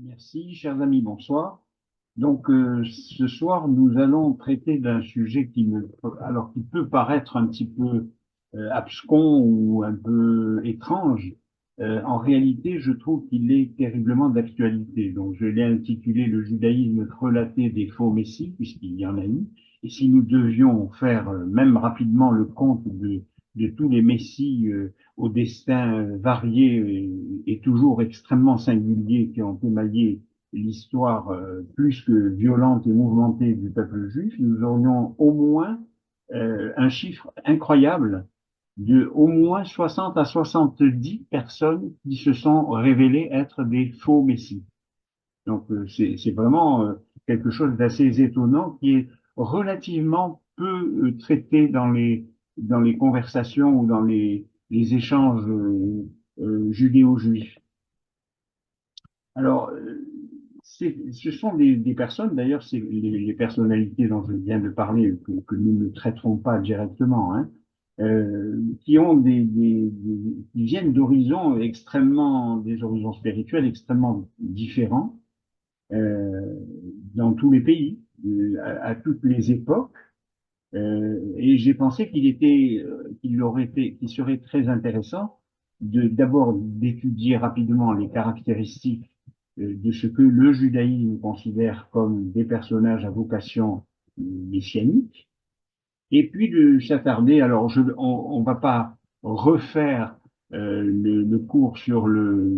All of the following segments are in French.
Merci, chers amis, bonsoir. Ce soir, nous allons traiter d'un sujet qui peut paraître un petit peu abscon ou un peu étrange. En réalité, je trouve qu'il est terriblement d'actualité. Donc, je l'ai intitulé Le judaïsme relaté des faux messies, puisqu'il y en a eu. Et si nous devions faire même rapidement le compte de tous les messies au destin varié et toujours extrêmement singulier qui ont émaillé l'histoire plus que violente et mouvementée du peuple juif, nous aurions au moins un chiffre incroyable de au moins 60 à 70 personnes qui se sont révélées être des faux messies. C'est vraiment quelque chose d'assez étonnant qui est relativement peu traité dans les conversations ou dans les échanges judéo-juifs. Alors, ce sont des personnes, d'ailleurs, c'est les personnalités dont je viens de parler, que nous ne traiterons pas directement, hein, qui ont qui viennent d'horizons extrêmement, des horizons spirituels extrêmement différents, euh, dans tous les pays, à toutes les époques. Et j'ai pensé qu'il serait très intéressant d'abord d'étudier rapidement les caractéristiques de ce que le judaïsme considère comme des personnages à vocation messianique, et puis de s'attarder. Alors, on va pas refaire le cours sur le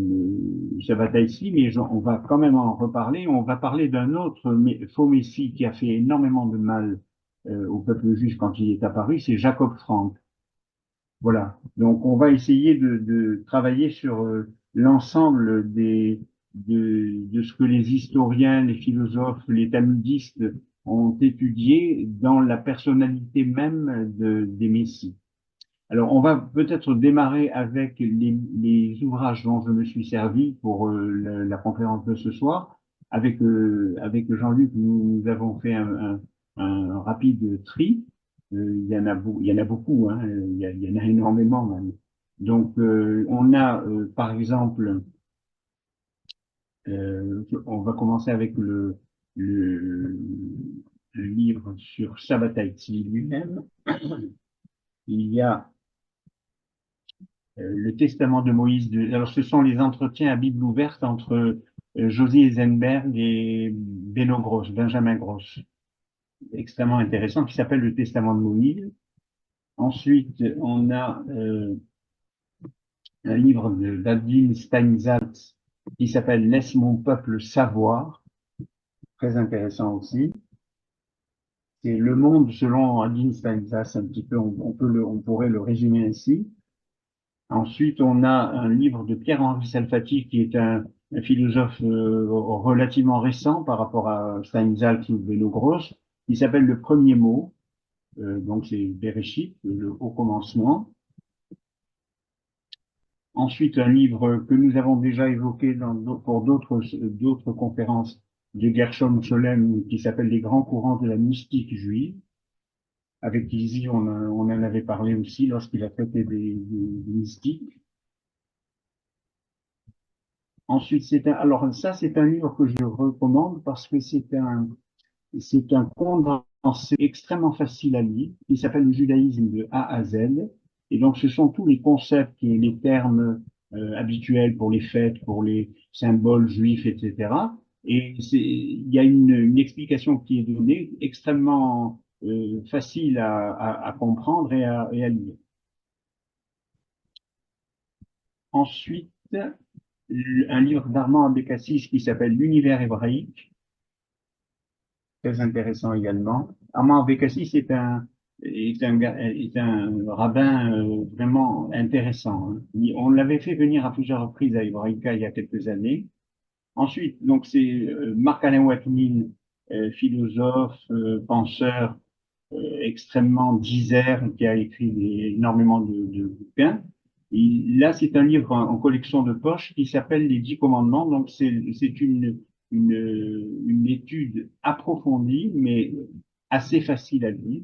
Shabbat ici, mais on va quand même en reparler. On va parler d'un autre faux messie qui a fait énormément de mal au peuple juif quand il est apparu, c'est Jacob Frank. Voilà. Donc, on va essayer de travailler sur l'ensemble de ce que les historiens, les philosophes, les talmudistes ont étudié dans la personnalité même des messies. Alors, on va peut-être démarrer avec les ouvrages dont je me suis servi pour la conférence de ce soir. Avec Jean-Luc, nous avons fait un rapide tri. Il y en a beaucoup, hein, il y en a énormément même. On a, par exemple, on va commencer avec le, le livre sur Sabbatai lui-même. Il y a le testament de Moïse. Alors, ce sont les entretiens à Bible ouverte entre José Eisenberg et Benjamin Gross, extrêmement intéressant, qui s'appelle le testament de Moïse. Ensuite, on a un livre d'Adine Steinsaltz qui s'appelle Laisse mon peuple savoir, très intéressant aussi. C'est Le Monde selon Adine Steinsaltz, un petit peu, on pourrait le résumer ainsi. Ensuite, on a un livre de Pierre-Henri Salfati, qui est un philosophe relativement récent par rapport à Steinsaltz ou Beno-Gross, qui s'appelle Le Premier Mot. Donc, c'est Bereshit, le Haut Commencement. Ensuite, un livre que nous avons déjà évoqué pour d'autres conférences de Gershom Scholem, qui s'appelle Les grands courants de la mystique juive. Avec Lizzie, on en avait parlé aussi lorsqu'il a traité des mystiques. Ensuite, alors ça, c'est un livre que je recommande parce que c'est un condensé extrêmement facile à lire. Il s'appelle Le judaïsme de A à Z. Et donc, ce sont tous les concepts et les termes habituels pour les fêtes, pour les symboles juifs, etc. Il y a une explication qui est donnée extrêmement facile à comprendre et à lire. Ensuite, un livre d'Armand Abécassis qui s'appelle L'univers hébraïque, très intéressant également. Armand Abécassis est un rabbin vraiment intéressant, hein. On l'avait fait venir à plusieurs reprises à Hébraïca il y a quelques années. Ensuite, donc c'est Marc-Alain Wachnin, philosophe, penseur extrêmement disert, qui a écrit énormément de bouquins. Là, c'est un livre en collection de poche qui s'appelle Les Dix Commandements. Donc, c'est une étude approfondie, mais assez facile à lire,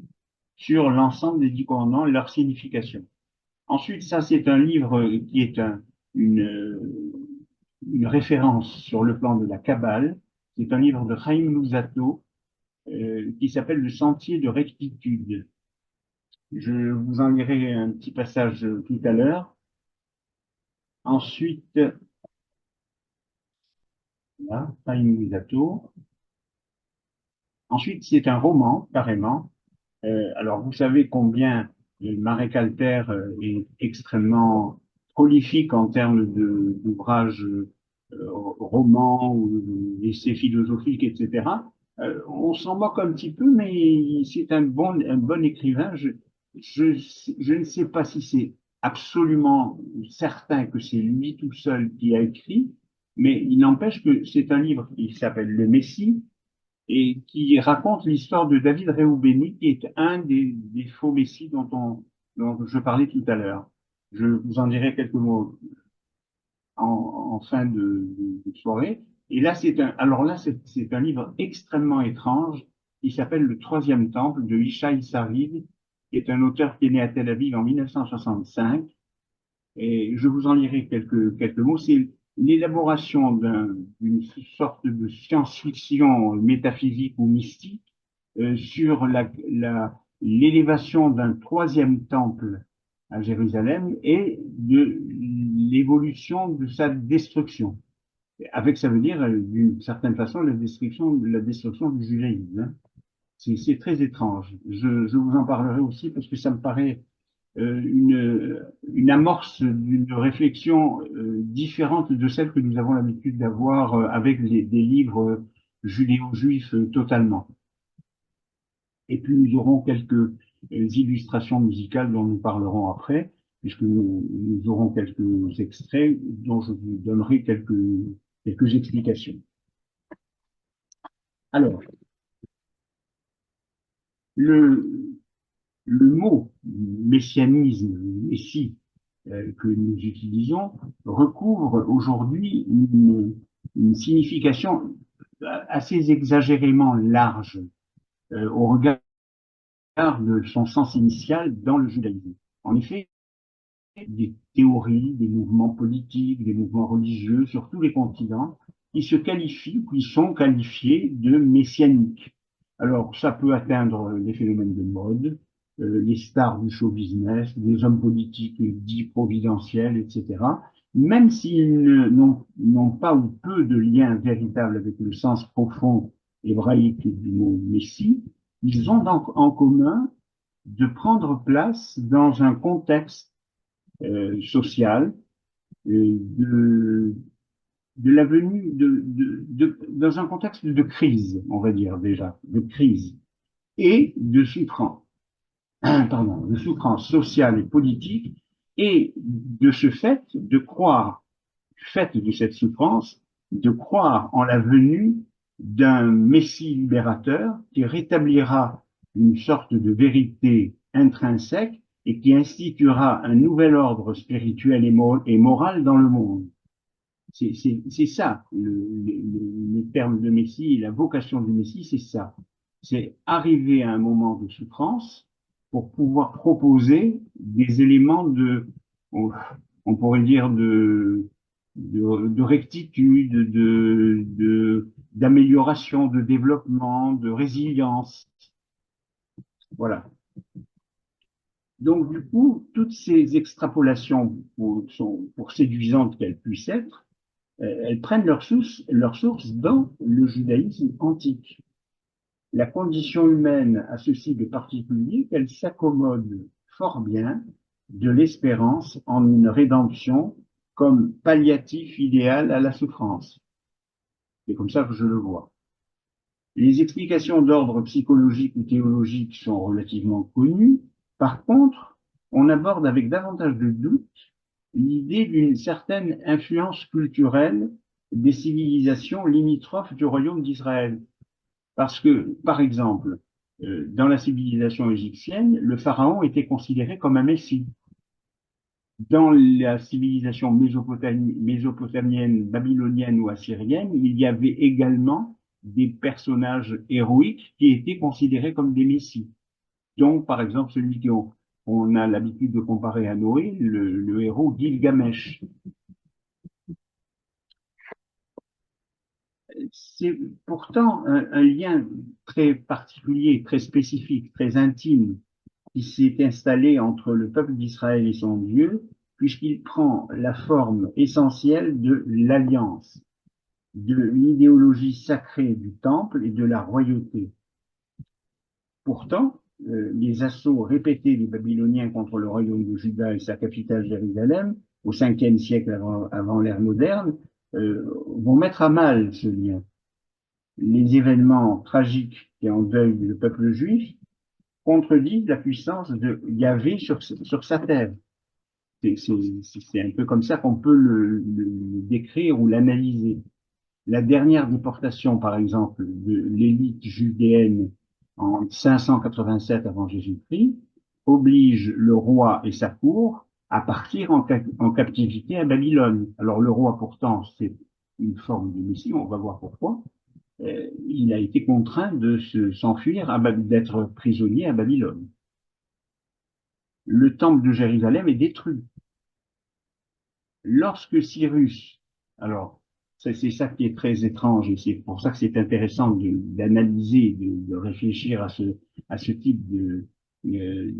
sur l'ensemble des Dix Commandements et leur signification. Ensuite, ça, c'est un livre qui est une, une référence sur le plan de la Kabbale. C'est un livre de Chaim Luzzatto qui s'appelle Le Sentier de rectitude. Je vous en lirai un petit passage tout à l'heure. Ensuite, là, Chaim Luzzatto. Ensuite, c'est un roman, carrément. Alors, vous savez combien Marek Alter est extrêmement prolifique en termes d'ouvrages romans ou essais philosophiques, etc. On s'en moque un petit peu, mais c'est un bon écrivain. Je, je ne sais pas si c'est absolument certain que c'est lui tout seul qui a écrit, mais il n'empêche que c'est un livre qui s'appelle Le Messie et qui raconte l'histoire de David Rehoubeni, qui est un des faux messies dont je parlais tout à l'heure. Je vous en dirai quelques mots en fin de soirée. Et là, alors là, c'est un livre extrêmement étrange qui s'appelle Le Troisième Temple de Yishai Sarid, qui est un auteur qui est né à Tel Aviv en 1965. Et je vous en lirai quelques mots. C'est l'élaboration d'une sorte de science-fiction métaphysique ou mystique sur l'élévation d'un troisième temple à Jérusalem et de l'évolution de sa destruction. Avec, ça veut dire, d'une certaine façon, la destruction du judaïsme. Hein. C'est très étrange. Je vous en parlerai aussi parce que ça me paraît une amorce d'une réflexion différente de celle que nous avons l'habitude d'avoir avec des livres judéo-juifs totalement. Et puis nous aurons quelques illustrations musicales dont nous parlerons après, puisque nous aurons quelques extraits dont je vous donnerai quelques explications. Alors, le, le mot messianisme, messie, que nous utilisons, recouvre aujourd'hui une signification assez exagérément large au regard de son sens initial dans le judaïsme. En effet, des théories, des mouvements politiques, des mouvements religieux sur tous les continents qui se qualifient, qui sont qualifiés de messianiques. Alors, ça peut atteindre les phénomènes de mode, les stars du show business, des hommes politiques dits providentiels, etc. Même s'ils n'ont pas ou peu de lien véritable avec le sens profond hébraïque du mot Messie, ils ont donc en commun de prendre place dans un contexte sociale de la venue dans un contexte de crise, on va dire déjà, de crise et de souffrance, pardon, de souffrance sociale et politique, et de ce fait de croire, fait de cette souffrance, de croire en la venue d'un Messie libérateur qui rétablira une sorte de vérité intrinsèque et qui instituera un nouvel ordre spirituel et moral dans le monde. C'est ça, le terme de Messie, la vocation du Messie, c'est ça. C'est arriver à un moment de souffrance pour pouvoir proposer des éléments on pourrait dire de rectitude, d'amélioration, de développement, de résilience. Voilà. Donc, du coup, toutes ces extrapolations, pour séduisantes qu'elles puissent être, elles prennent leur source dans le judaïsme antique. La condition humaine a ceci de particulier qu'elle s'accommode fort bien de l'espérance en une rédemption comme palliatif idéal à la souffrance. C'est comme ça que je le vois. Les explications d'ordre psychologique ou théologique sont relativement connues. Par contre, on aborde avec davantage de doute l'idée d'une certaine influence culturelle des civilisations limitrophes du royaume d'Israël. Parce que, par exemple, dans la civilisation égyptienne, le pharaon était considéré comme un messie. Dans la civilisation mésopotamienne, babylonienne ou assyrienne, il y avait également des personnages héroïques qui étaient considérés comme des messies. Donc, par exemple, celui qu'on a l'habitude de comparer à Noé, le héros Gilgamesh. c'est pourtant un lien très particulier, très spécifique, très intime qui s'est installé entre le peuple d'Israël et son Dieu, puisqu'il prend la forme essentielle de l'alliance, de l'idéologie sacrée du temple et de la royauté. Pourtant, les assauts répétés des Babyloniens contre le royaume de Juda et sa capitale Jérusalem, au 5e siècle avant l'ère moderne, vont mettre à mal ce lien. Les événements tragiques qui endeuillent le peuple juif contredisent la puissance de Yahvé sur sa terre. C'est un peu comme ça qu'on peut le décrire ou l'analyser. La dernière déportation, par exemple, de l'élite judéenne en 587 avant Jésus-Christ oblige le roi et sa cour à partir en captivité à Babylone. Alors le roi, pourtant, c'est une forme de messie, on va voir pourquoi. Il a été contraint de s'enfuir, d'être prisonnier à Babylone. Le temple de Jérusalem est détruit. Lorsque Cyrus, alors c'est ça qui est très étrange et c'est pour ça que c'est intéressant d'analyser, de réfléchir à ce type euh,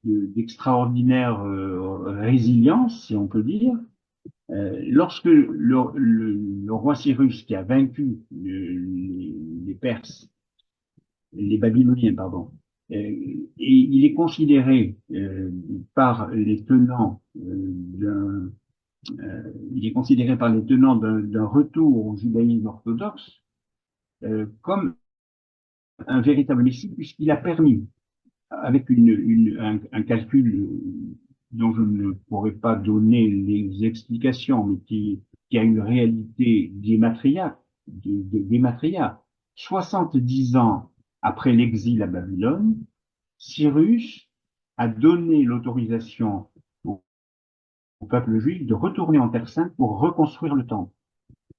d'extraordinaire résilience, si on peut dire. Lorsque le roi Cyrus, qui a vaincu les Perses, les Babyloniens, pardon, et il est considéré par les tenants il est considéré par les tenants d'un retour au judaïsme orthodoxe comme un véritable messie, puisqu'il a permis, avec un calcul dont je ne pourrais pas donner les explications, mais qui a une réalité gématria, 70 ans après l'exil à Babylone, Cyrus a donné l'autorisation au peuple juif de retourner en Terre Sainte pour reconstruire le temple.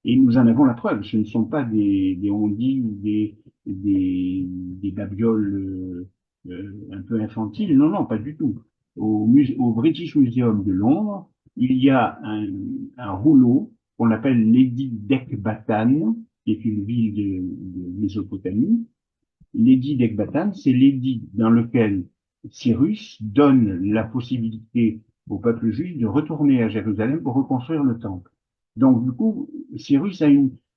Et nous en avons la preuve. Ce ne sont pas des ondits ou des babioles un peu infantiles. Non, non, pas du tout. Au British Museum de Londres, il y a un rouleau qu'on appelle l'édit d'Ecbatane, qui est une ville de Mésopotamie. L'édit d'Ecbatane, c'est l'édit dans lequel Cyrus donne la possibilité au peuple juif de retourner à Jérusalem pour reconstruire le temple. Donc, du coup, Cyrus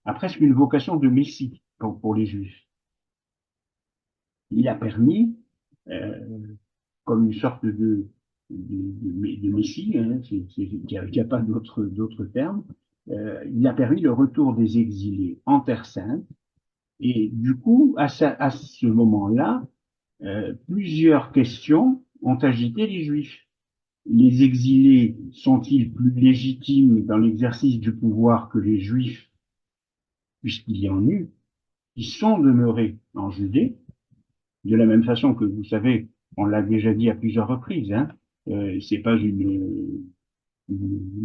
a presque une vocation de messie pour les juifs. Il a permis, euh, comme une sorte de messie, hein, il n'y a pas d'autre terme, il a permis le retour des exilés en Terre Sainte. Et du coup, à ce moment-là, plusieurs questions ont agité les Juifs. Les exilés sont-ils plus légitimes dans l'exercice du pouvoir que les Juifs, puisqu'il y en eut, qui sont demeurés en Judée, de la même façon que vous savez, on l'a déjà dit à plusieurs reprises, hein, c'est pas une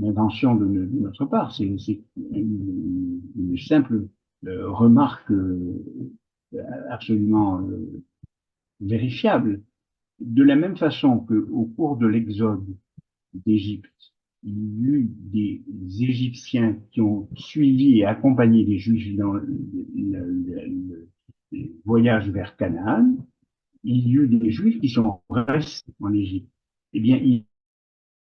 invention de notre part, c'est une simple remarque absolument vérifiable. De la même façon qu'au cours de l'exode d'Égypte, il y a eu des Égyptiens qui ont suivi et accompagné les Juifs dans le voyage vers Canaan, il y a eu des Juifs qui sont restés en Égypte. Eh bien, il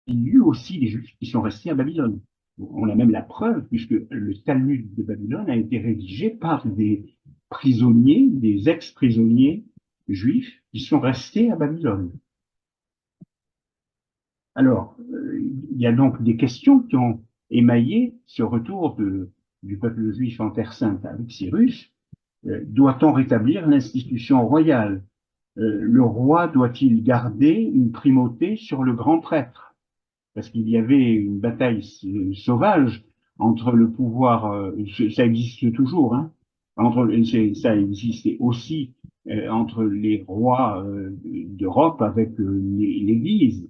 y a eu aussi des Juifs qui sont restés à Babylone. On a même la preuve, puisque le Talmud de Babylone a été rédigé par des prisonniers, des ex-prisonniers juifs qui sont restés à Babylone. Alors, il y a donc des questions qui ont émaillé ce retour du peuple juif en Terre Sainte avec Cyrus. Doit-on rétablir l'institution royale? Le roi doit-il garder une primauté sur le grand prêtre? Parce qu'il y avait une bataille sauvage entre le pouvoir, ça existe toujours, hein, ça existait aussi entre les rois d'Europe avec l'Église,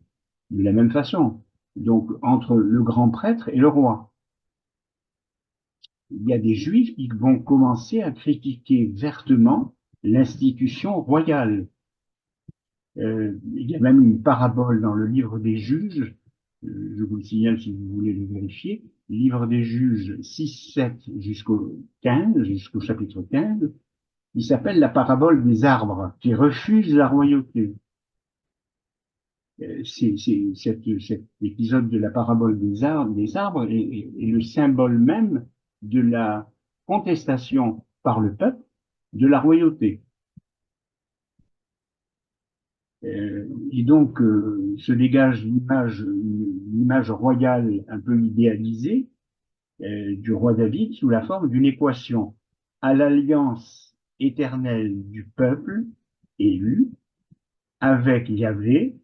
de la même façon. Donc entre le grand prêtre et le roi. Il y a des juifs qui vont commencer à critiquer vertement l'institution royale. Il y a même une parabole dans le livre des Juges, je vous le signale si vous voulez le vérifier, livre des Juges 6, 7 jusqu'au 15, jusqu'au chapitre 15, il s'appelle la parabole des arbres qui refusent la royauté. Cet épisode de la parabole des arbres est le symbole même de la contestation par le peuple de la royauté. Et donc se dégage l'image royale un peu idéalisée du roi David sous la forme d'une équation à l'alliance éternelle du peuple élu avec Yahvé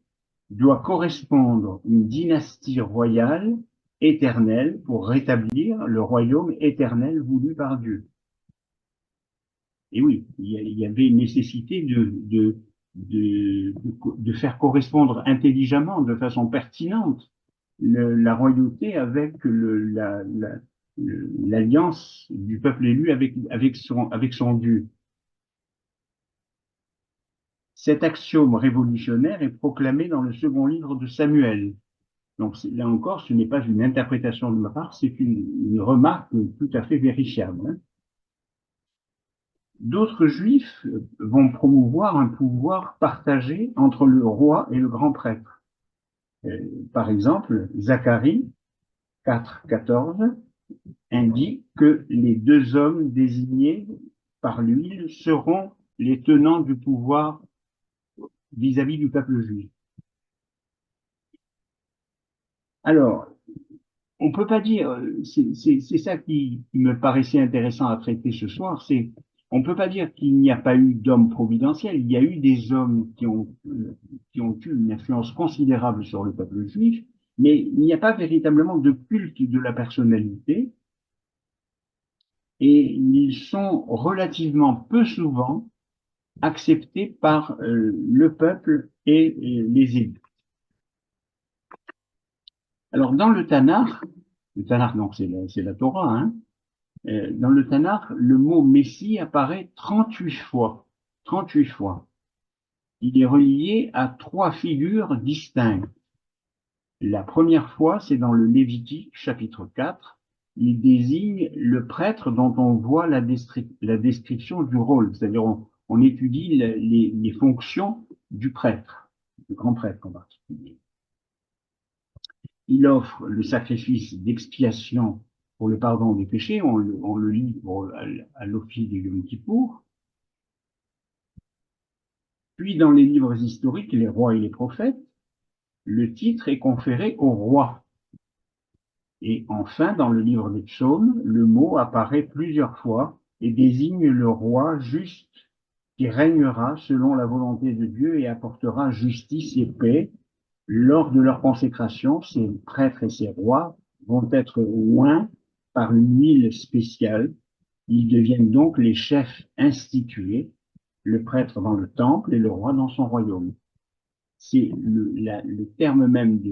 doit correspondre une dynastie royale éternelle pour rétablir le royaume éternel voulu par Dieu. Et oui, il y avait une nécessité de faire correspondre intelligemment, de façon pertinente, la royauté avec l'alliance du peuple élu avec son Dieu. Cet axiome révolutionnaire est proclamé dans le second livre de Samuel. Donc là encore, ce n'est pas une interprétation de ma part, c'est une remarque tout à fait vérifiable. Hein. D'autres juifs vont promouvoir un pouvoir partagé entre le roi et le grand prêtre. Par exemple, Zacharie 4, 14 indique que les deux hommes désignés par l'huile seront les tenants du pouvoir vis-à-vis du peuple juif. Alors, on peut pas dire, c'est ça qui me paraissait intéressant à traiter ce soir, c'est on peut pas dire qu'il n'y a pas eu d'hommes providentiels, il y a eu des hommes qui ont eu une influence considérable sur le peuple juif, mais il n'y a pas véritablement de culte de la personnalité, et ils sont relativement peu souvent acceptés par le peuple et les élus. Alors dans le Tanakh donc c'est la Torah, hein, dans le Tanakh, le mot Messie apparaît 38 fois. 38 fois. Il est relié à trois figures distinctes. La première fois, c'est dans le Lévitique, chapitre 4. Il désigne le prêtre dont on voit la description du rôle. C'est-à-dire, on étudie les fonctions du prêtre, du grand prêtre en particulier. Il offre le sacrifice d'expiation pour le pardon des péchés, on le lit à l'office du Yom Kippour. Puis dans les livres historiques, les rois et les prophètes, le titre est conféré au roi. Et enfin, dans le livre des psaumes, le mot apparaît plusieurs fois et désigne le roi juste qui régnera selon la volonté de Dieu et apportera justice et paix. Lors de leur consécration, ces prêtres et ces rois vont être oints par une huile spéciale. Ils deviennent donc les chefs institués, le prêtre dans le temple et le roi dans son royaume. C'est le terme même de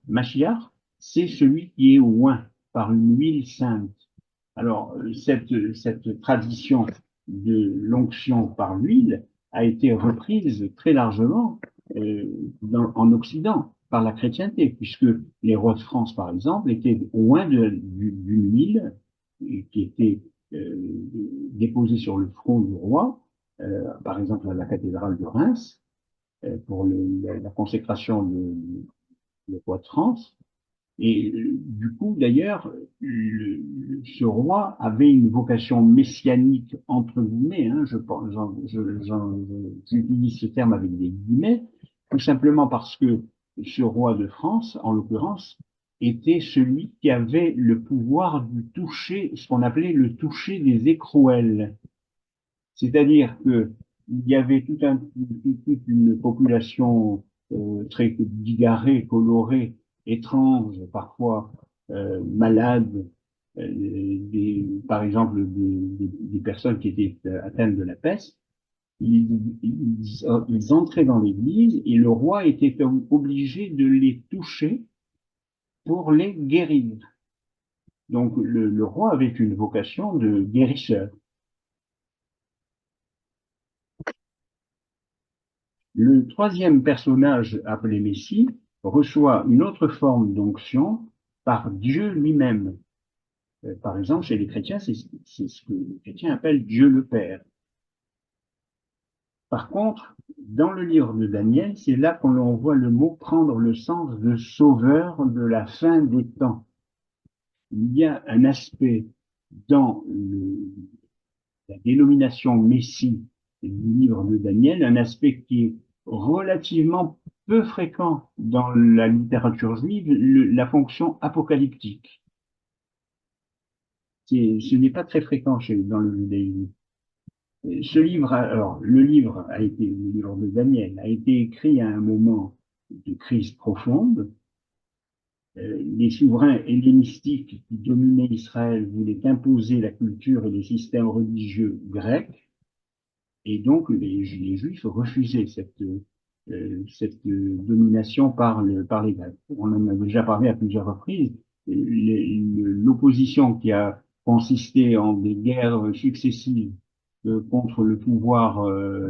Mashiach, c'est celui qui est oint par une huile sainte. Alors, cette tradition de l'onction par l'huile a été reprise très largement en Occident par la chrétienté, puisque les rois de France, par exemple, étaient oints d'une huile qui était déposée sur le front du roi, par exemple à la cathédrale de Reims, pour la consécration du roi de France. Et du coup, d'ailleurs, ce roi avait une vocation messianique, entre guillemets, hein, j'utilise ce terme avec des guillemets, tout simplement parce que ce roi de France, en l'occurrence, était celui qui avait le pouvoir du toucher, ce qu'on appelait le toucher des écrouelles. C'est-à-dire que il y avait toute une population très bigarrée, colorée, étrange, parfois malade, par exemple des personnes qui étaient atteintes de la peste. Ils entraient dans l'église et le roi était obligé de les toucher pour les guérir. Donc le roi avait une vocation de guérisseur. Le troisième personnage appelé Messie reçoit une autre forme d'onction par Dieu lui-même. Par exemple, chez les chrétiens, c'est ce que les chrétiens appellent Dieu le Père. Par contre, dans le livre de Daniel, c'est là qu'on voit le mot prendre le sens de sauveur de la fin des temps. Il y a un aspect dans la dénomination Messie du livre de Daniel, un aspect qui est relativement peu fréquent dans la littérature juive, la fonction apocalyptique. Ce n'est pas très fréquent dans le judaïsme. Ce livre, alors, le livre le livre de Daniel, a été écrit à un moment de crise profonde. Les souverains hellénistiques qui dominaient Israël voulaient imposer la culture et les systèmes religieux grecs, et donc les Juifs refusaient cette domination par les Grecs. On en a déjà parlé à plusieurs reprises. L'opposition qui a consisté en des guerres successives contre le pouvoir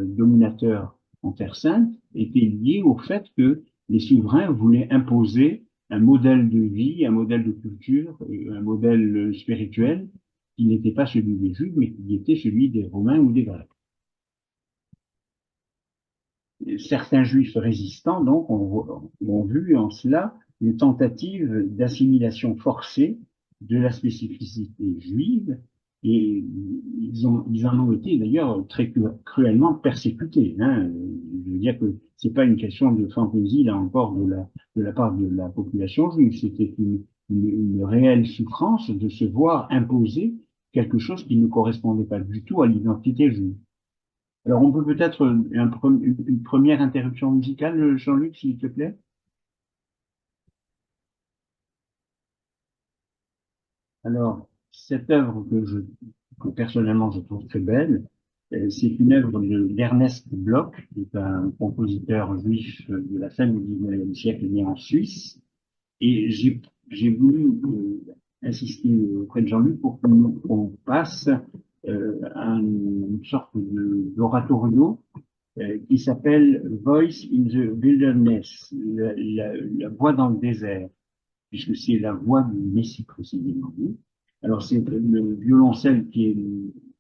dominateur en Terre Sainte était liée au fait que les souverains voulaient imposer un modèle de vie, un modèle de culture, un modèle spirituel qui n'était pas celui des Juifs, mais qui était celui des Romains ou des Grecs. Certains juifs résistants, donc, ont vu en cela une tentative d'assimilation forcée de la spécificité juive, et ils en ont été d'ailleurs très cruellement persécutés. Hein. Je veux dire que c'est pas une question de fantaisie, là encore, de la part de la population juive. C'était une réelle souffrance de se voir imposer quelque chose qui ne correspondait pas du tout à l'identité juive. Alors, on peut peut-être une première interruption musicale, Jean-Luc, s'il te plaît. Alors, cette œuvre que personnellement je trouve très belle, c'est une œuvre d'Ernest Bloch, qui est un compositeur juif de la fin du XIXe siècle, né en Suisse. Et j'ai voulu insister auprès de Jean-Luc pour qu'on passe une sorte d'oratorio qui s'appelle Voice in the Wilderness, la voix dans le désert, puisque c'est la voix du Messie précisément. Alors c'est le violoncelle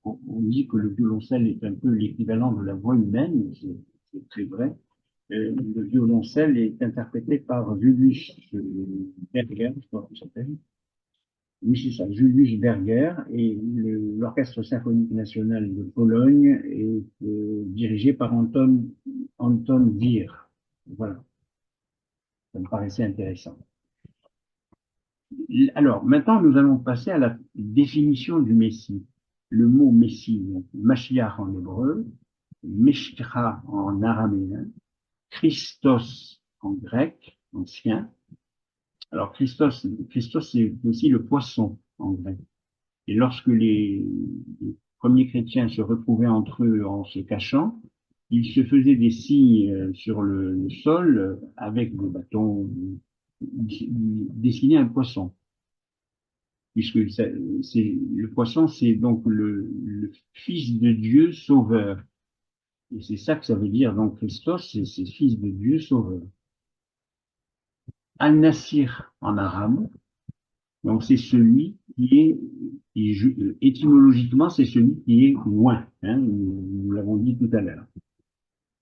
on dit que le violoncelle est un peu l'équivalent de la voix humaine, c'est très vrai. Le violoncelle est interprété par Julius Berger, je crois qu'il s'appelle. Oui, c'est ça, Julius Berger, et l'Orchestre symphonique national de Pologne est dirigé par Anton Wier. Voilà, ça me paraissait intéressant. Alors, maintenant, nous allons passer à la définition du Messie. Le mot Messie, donc, Mashiach en hébreu, Meshkra en araméen, Christos en grec, ancien. Alors, Christos, c'est aussi le poisson en grec. Et lorsque les premiers chrétiens se retrouvaient entre eux en se cachant, ils se faisaient des signes sur le sol avec des bâtons, ils dessinaient un poisson. Puisque le poisson, c'est donc le Fils de Dieu sauveur. Et c'est ça que ça veut dire. Donc Christos, c'est Fils de Dieu sauveur. Al-Nasir en arabe, donc c'est celui étymologiquement, c'est celui qui est loin, hein, nous l'avons dit tout à l'heure.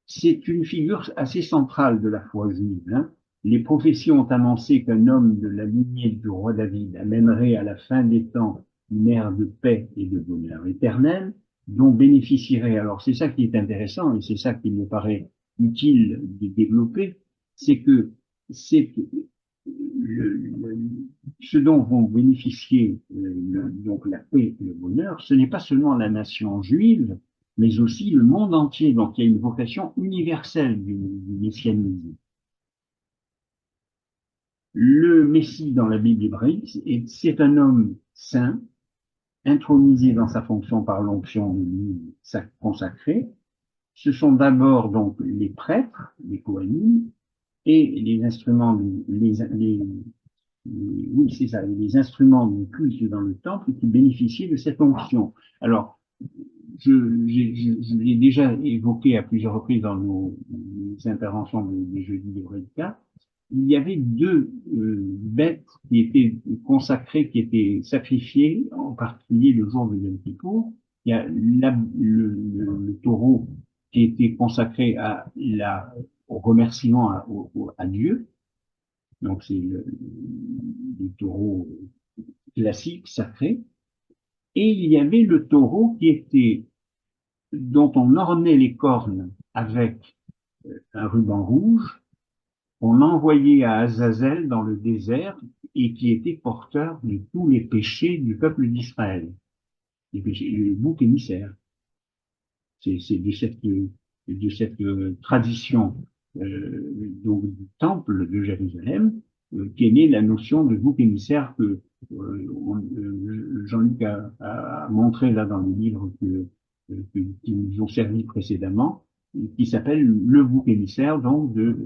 C'est une figure assez centrale de la foi juive. Hein. Les prophéties ont annoncé qu'un homme de la lignée du roi David amènerait à la fin des temps une ère de paix et de bonheur éternel, dont bénéficierait, alors c'est ça qui est intéressant et c'est ça qui me paraît utile de développer, c'est que c'est ce dont vont bénéficier donc la paix et le bonheur, ce n'est pas seulement la nation juive, mais aussi le monde entier. Donc il y a une vocation universelle du messianisme. Le Messie dans la Bible hébraïque, c'est un homme saint, intronisé dans sa fonction par l'onction consacrée. Ce sont d'abord donc les prêtres, les Kohanim, et les instruments, oui, c'est ça, les instruments du culte dans le temple qui bénéficiaient de cette onction. Alors, je l'ai déjà évoqué à plusieurs reprises dans nos interventions des jeudis de Eureka. il y avait deux bêtes qui étaient consacrées, qui étaient sacrifiées, en particulier le jour de Yom Kippour. Il y a le taureau qui était consacré au remerciement à Dieu. Donc c'est le taureau classique, sacré. Et il y avait le taureau dont on ornait les cornes avec un ruban rouge, on envoyait à Azazel dans le désert et qui était porteur de tous les péchés du peuple d'Israël. Les péchés, le bouc émissaire. C'est de cette tradition donc du temple de Jérusalem qu'est née la notion de bouc émissaire que Jean-Luc a montré là dans les livres qui nous ont servi précédemment, qui s'appelle Le bouc émissaire donc de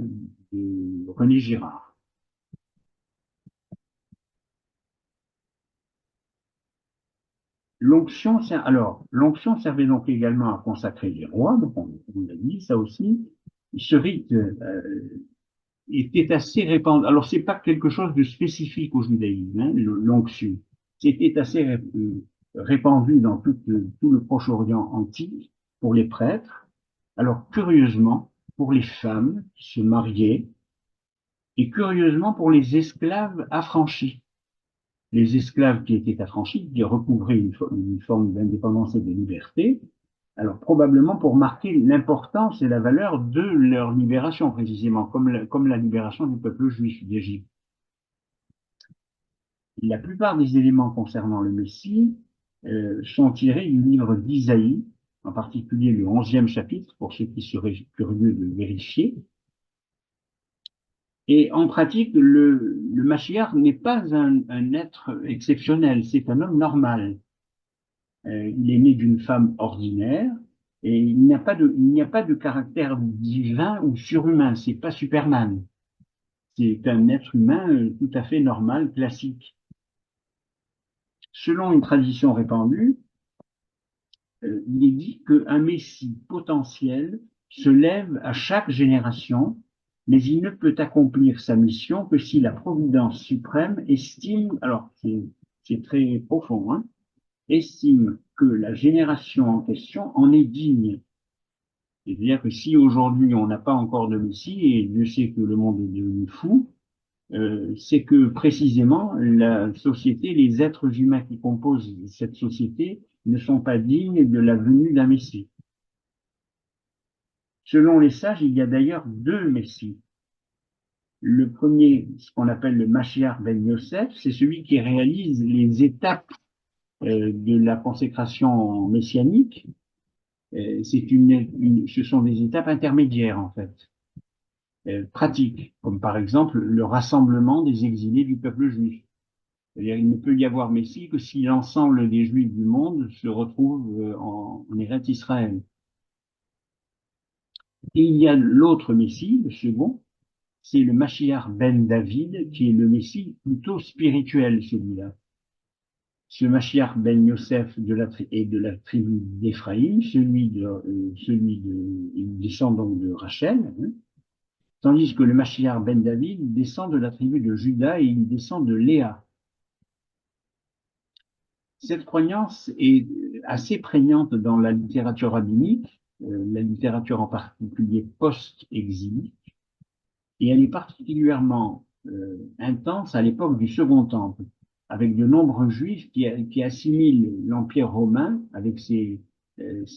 René Girard. L'onction servait donc également à consacrer les rois, donc on l'a dit, ça aussi. Ce rite était assez répandu. Alors, c'est pas quelque chose de spécifique au judaïsme, hein, l'onction. C'était assez répandu dans tout le Proche-Orient antique pour les prêtres. Alors, curieusement, pour les femmes qui se mariaient, et curieusement pour les esclaves affranchis. Les esclaves qui étaient affranchis, qui recouvraient une forme d'indépendance et de liberté, alors probablement pour marquer l'importance et la valeur de leur libération, précisément, comme la libération du peuple juif d'Égypte. La plupart des éléments concernant le Messie sont tirés du livre d'Isaïe, en particulier le 11e chapitre, pour ceux qui seraient curieux de vérifier. Et en pratique, le Mashiach n'est pas un être exceptionnel, c'est un homme normal. Il est né d'une femme ordinaire et il n'y a pas de caractère divin ou surhumain. C'est pas Superman. C'est un être humain tout à fait normal, classique. Selon une tradition répandue, il est dit qu'un messie potentiel se lève à chaque génération, mais il ne peut accomplir sa mission que si la providence suprême estime, alors c'est très profond, hein, estime que la génération en question en est digne. C'est-à-dire que si aujourd'hui on n'a pas encore de Messie, et Dieu sait que le monde est devenu fou, c'est que précisément la société, les êtres humains qui composent cette société ne sont pas dignes de la venue d'un Messie. Selon les sages, il y a d'ailleurs deux Messies. Le premier, ce qu'on appelle le Mashiach ben Yosef, c'est celui qui réalise les étapes de la consécration messianique. Ce sont des étapes intermédiaires en fait, pratiques, comme par exemple le rassemblement des exilés du peuple juif. C'est-à-dire, il ne peut y avoir Messie que si l'ensemble des Juifs du monde se retrouvent en Eretz Israël. Et il y a l'autre Messie, le second, c'est le Mashiach ben David, qui est le Messie plutôt spirituel, celui-là. Ce Mashiach ben Yosef est de la tribu d'Éphraïm, il descend donc de Rachel, hein, tandis que le Mashiach ben David descend de la tribu de Juda et il descend de Léa. Cette croyance est assez prégnante dans la littérature rabbinique, la littérature en particulier post-exilique, et elle est particulièrement intense à l'époque du Second Temple, avec de nombreux juifs qui assimilent l'Empire romain avec ses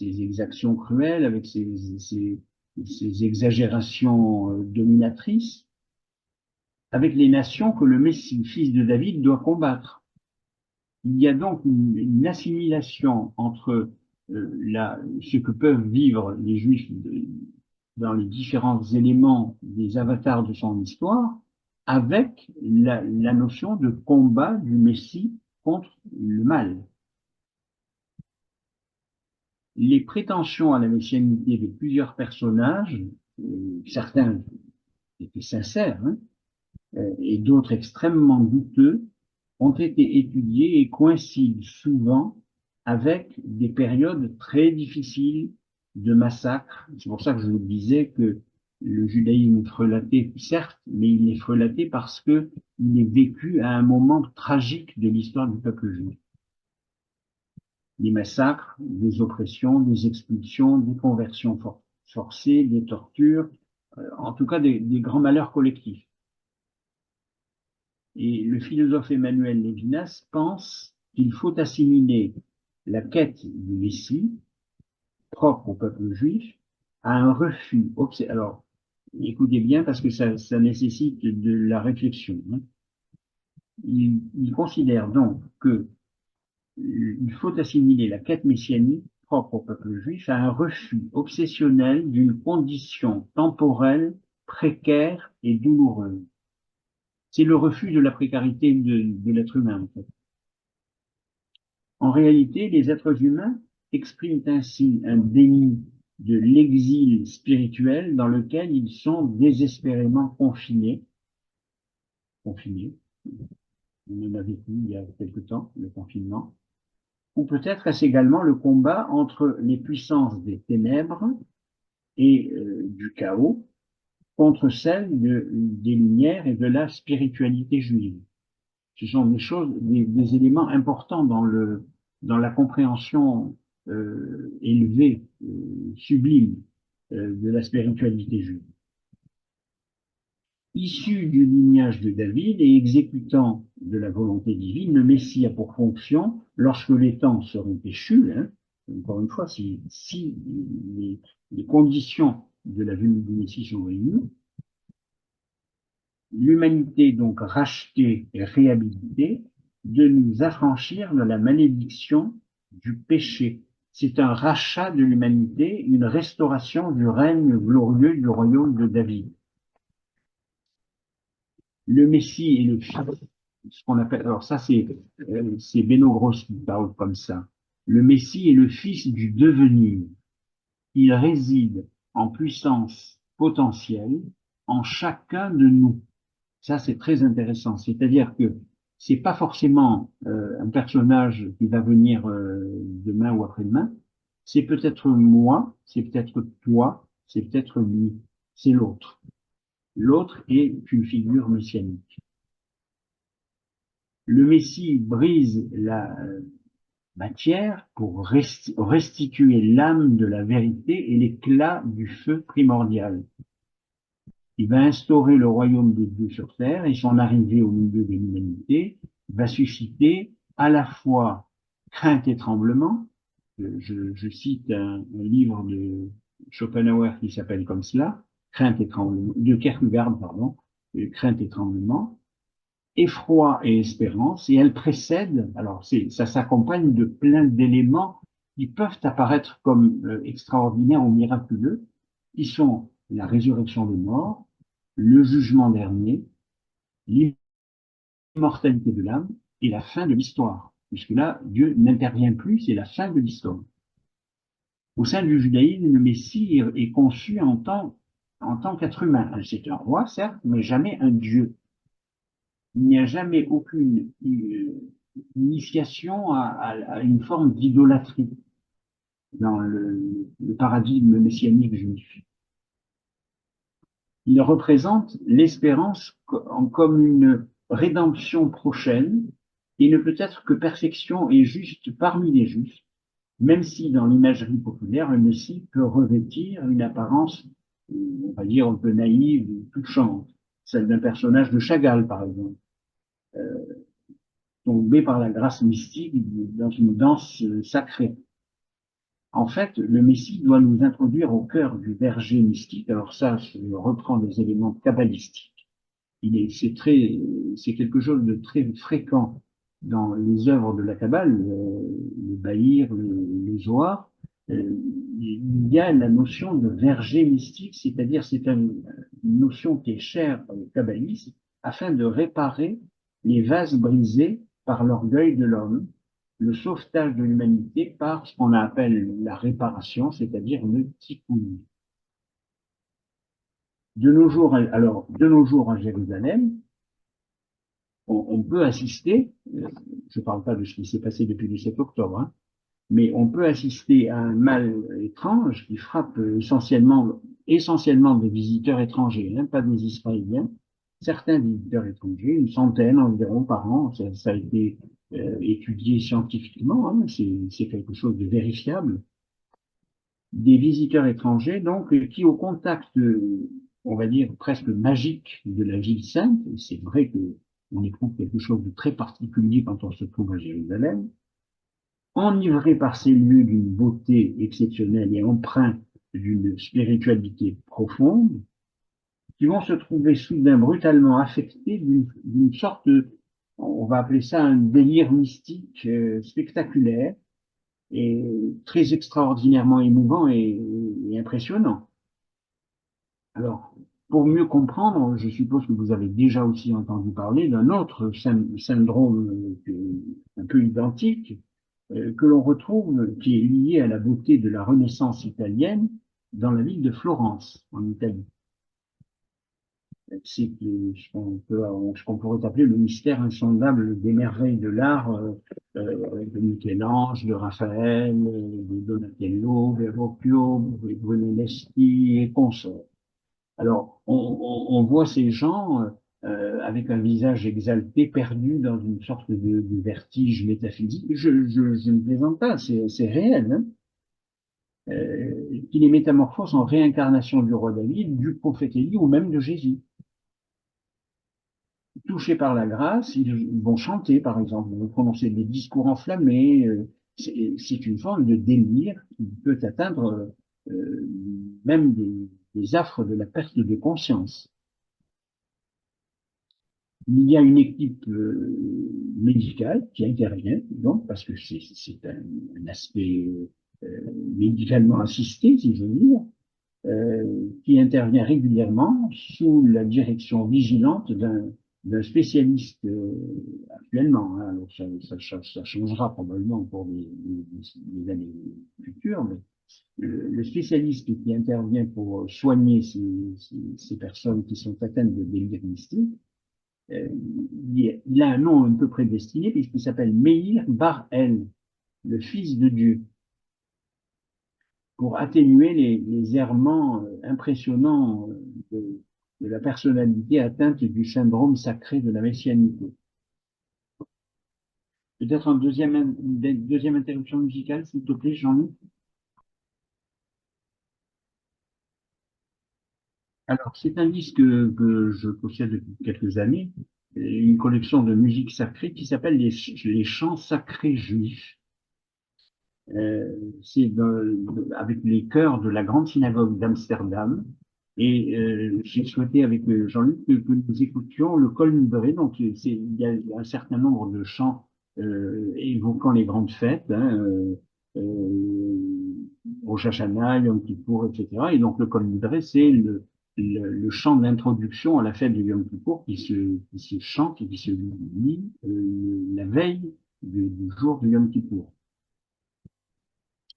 exactions cruelles, avec ses exagérations dominatrices, avec les nations que le Messie, fils de David, doit combattre. Il y a donc une assimilation entre ce que peuvent vivre les Juifs dans les différents éléments des avatars de son histoire, avec la notion de combat du Messie contre le mal. Les prétentions à la messianité de plusieurs personnages, certains étaient sincères, hein, et d'autres extrêmement douteux, ont été étudiés et coïncident souvent avec des périodes très difficiles de massacres. C'est pour ça que je vous disais que le judaïsme est frelaté, certes, mais il est frelaté parce que il est vécu à un moment tragique de l'histoire du peuple juif. Des massacres, des oppressions, des expulsions, des conversions forcées, des tortures, en tout cas des grands malheurs collectifs. Et le philosophe Emmanuel Lévinas pense qu'il faut assimiler la quête du Messie, propre au peuple juif, à un refus. Alors, écoutez bien parce que ça nécessite de la réflexion. Hein. Il considère donc que il faut assimiler la quête messianique propre au peuple juif à un refus obsessionnel d'une condition temporelle, précaire et douloureuse. C'est le refus de la précarité de l'être humain, en fait. En réalité, les êtres humains expriment ainsi un déni de l'exil spirituel dans lequel ils sont désespérément confinés. On en a vécu il y a quelque temps, le confinement. Ou peut-être est-ce également le combat entre les puissances des ténèbres et du chaos contre celles des lumières et de la spiritualité juive. Ce sont des choses, des éléments importants dans la compréhension élevée, sublime de la spiritualité juive. Issu du lignage de David et exécutant de la volonté divine, le Messie a pour fonction, lorsque les temps seront échus, hein, encore une fois, si les conditions de la venue du Messie sont réunies, l'humanité donc rachetée et réhabilitée, de nous affranchir de la malédiction du péché. C'est un rachat de l'humanité, une restauration du règne glorieux du royaume de David. Le Messie est le Fils, ce qu'on appelle, alors ça c'est Beno Gross qui parle comme ça. Le Messie est le Fils du devenir. Il réside en puissance potentielle en chacun de nous. Ça c'est très intéressant. C'est-à-dire que c'est pas forcément un personnage qui va venir demain ou après-demain. C'est peut-être moi, c'est peut-être toi, c'est peut-être lui, c'est l'autre. L'autre est une figure messianique. Le Messie brise la matière pour restituer l'âme de la vérité et l'éclat du feu primordial. Il va instaurer le royaume de Dieu sur terre et son arrivée au milieu de l'humanité va susciter à la fois crainte et tremblement. Je cite un livre de Schopenhauer qui s'appelle comme cela, Crainte et tremblement, de Kierkegaard, pardon, Crainte et tremblement, effroi et espérance, et elle précède, alors ça s'accompagne de plein d'éléments qui peuvent apparaître comme extraordinaires ou miraculeux, qui sont la résurrection des morts, le jugement dernier, l'immortalité de l'âme et la fin de l'histoire. Puisque là, Dieu n'intervient plus, c'est la fin de l'histoire. Au sein du judaïsme, le Messie est conçu en tant qu'être humain. C'est un roi, certes, mais jamais un Dieu. Il n'y a jamais aucune initiation à une forme d'idolâtrie dans le paradigme messianique juif. Il représente l'espérance comme une rédemption prochaine et ne peut être que perfection et juste parmi les justes, même si dans l'imagerie populaire, le Messie peut revêtir une apparence, on va dire, un peu naïve, touchante, celle d'un personnage de Chagall, par exemple. Tombé par la grâce mystique dans une danse sacrée. En fait, le Messie doit nous introduire au cœur du verger mystique. Alors ça, je reprends des éléments kabbalistiques. C'est quelque chose de très fréquent dans les œuvres de la Kabbale, le Bahir, le Zohar. Il y a la notion de verger mystique, c'est-à-dire c'est une notion qui est chère aux kabbalistes, afin de réparer les vases brisés par l'orgueil de l'homme, le sauvetage de l'humanité par ce qu'on appelle la réparation, c'est-à-dire le tikkun. De nos jours à Jérusalem, on peut assister, je ne parle pas de ce qui s'est passé depuis le 7 octobre, hein, mais on peut assister à un mal étrange qui frappe essentiellement essentiellement des visiteurs étrangers, hein, pas des Israéliens, certains visiteurs étrangers, une centaine environ par an, ça a été étudié scientifiquement, hein, c'est quelque chose de vérifiable, des visiteurs étrangers, donc, qui au contact, on va dire, presque magique de la ville sainte, et c'est vrai que on éprouve quelque chose de très particulier quand on se trouve à Jérusalem, enivrés par ces lieux d'une beauté exceptionnelle et empreints d'une spiritualité profonde, qui vont se trouver soudain brutalement affectés d'une sorte de, on va appeler ça un délire mystique spectaculaire et très extraordinairement émouvant et impressionnant. Alors, pour mieux comprendre, je suppose que vous avez déjà aussi entendu parler d'un autre syndrome un peu identique, que l'on retrouve, qui est lié à la beauté de la Renaissance italienne dans la ville de Florence, en Italie. C'est ce qu'on pourrait appeler le mystère insondable des merveilles de l'art de Michel-Ange, de Raphaël, de Donatello, Verrocchio, Brunelleschi et consorts. Alors, on voit ces gens avec un visage exalté, perdu dans une sorte de vertige métaphysique. Je ne plaisante pas, c'est réel, hein, qui les métamorphose en réincarnation du roi David, du prophète Élie ou même de Jésus. Touchés par la grâce, ils vont chanter, par exemple, ils vont prononcer des discours enflammés. C'est une forme de délire qui peut atteindre euh, même des affres de la perte de conscience. Il y a une équipe médicale qui intervient, donc, parce que c'est un aspect médicalement assisté, si je veux dire, qui intervient régulièrement sous la direction vigilante d'un spécialiste actuellement. Hein. Alors ça changera probablement pour les années futures, mais le spécialiste qui intervient pour soigner ces personnes qui sont atteintes de délire mystique, il a un nom un peu prédestiné puisqu'il s'appelle Meir Bar-El, le fils de Dieu, pour atténuer les errements impressionnants de la personnalité atteinte du syndrome sacré de la messianité. Peut-être une deuxième interruption musicale, s'il te plaît, Jean-Luc. Alors, c'est un disque que je possède depuis quelques années, une collection de musique sacrée qui s'appelle les chants sacrés juifs. C'est avec les chœurs de la grande synagogue d'Amsterdam. Et j'ai souhaité avec Jean-Luc que nous écoutions le Kol Nidre. Donc il y a un certain nombre de chants évoquant les grandes fêtes, hein, Rosh Hashanah, Yom Kippour, etc. Et donc le Kol Nidre, c'est le chant d'introduction à la fête de Yom Kippour qui se chante et qui se lit la veille du jour de Yom Kippour.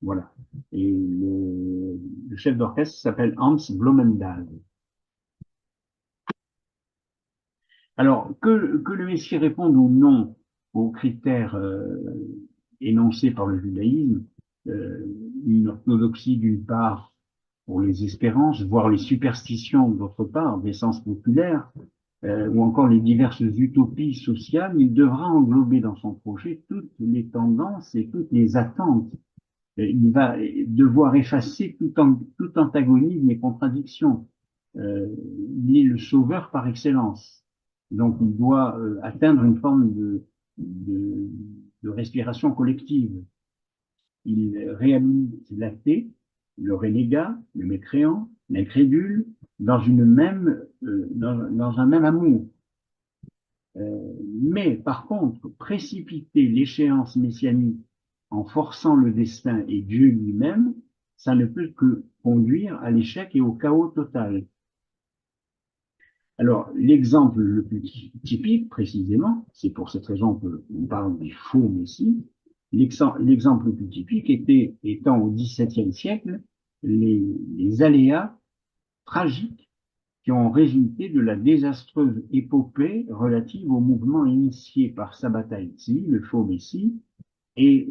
Voilà. Et le chef d'orchestre s'appelle Hans Bloemendahl. Alors, que le Messie réponde ou non aux critères énoncés par le judaïsme, euh, une orthodoxie d'une part pour les espérances, voire les superstitions d'autre part, des sens populaires, ou encore les diverses utopies sociales, il devra englober dans son projet toutes les tendances et toutes les attentes. Il va devoir effacer tout antagonisme et contradiction. Il est le sauveur par excellence. Donc, il doit atteindre une forme de, de respiration collective. Il réhabilite l'athée, le renégat, le mécréant, l'incrédule, dans un même amour. Mais par contre, précipiter l'échéance messianique en forçant le destin et Dieu lui-même, ça ne peut que conduire à l'échec et au chaos total. Alors, l'exemple le plus typique, précisément, c'est pour cette raison qu'on parle des faux messies, l'exemple le plus typique étant au XVIIe siècle les aléas tragiques qui ont résulté de la désastreuse épopée relative au mouvement initié par Sabbatai Tzvi, le faux messie, et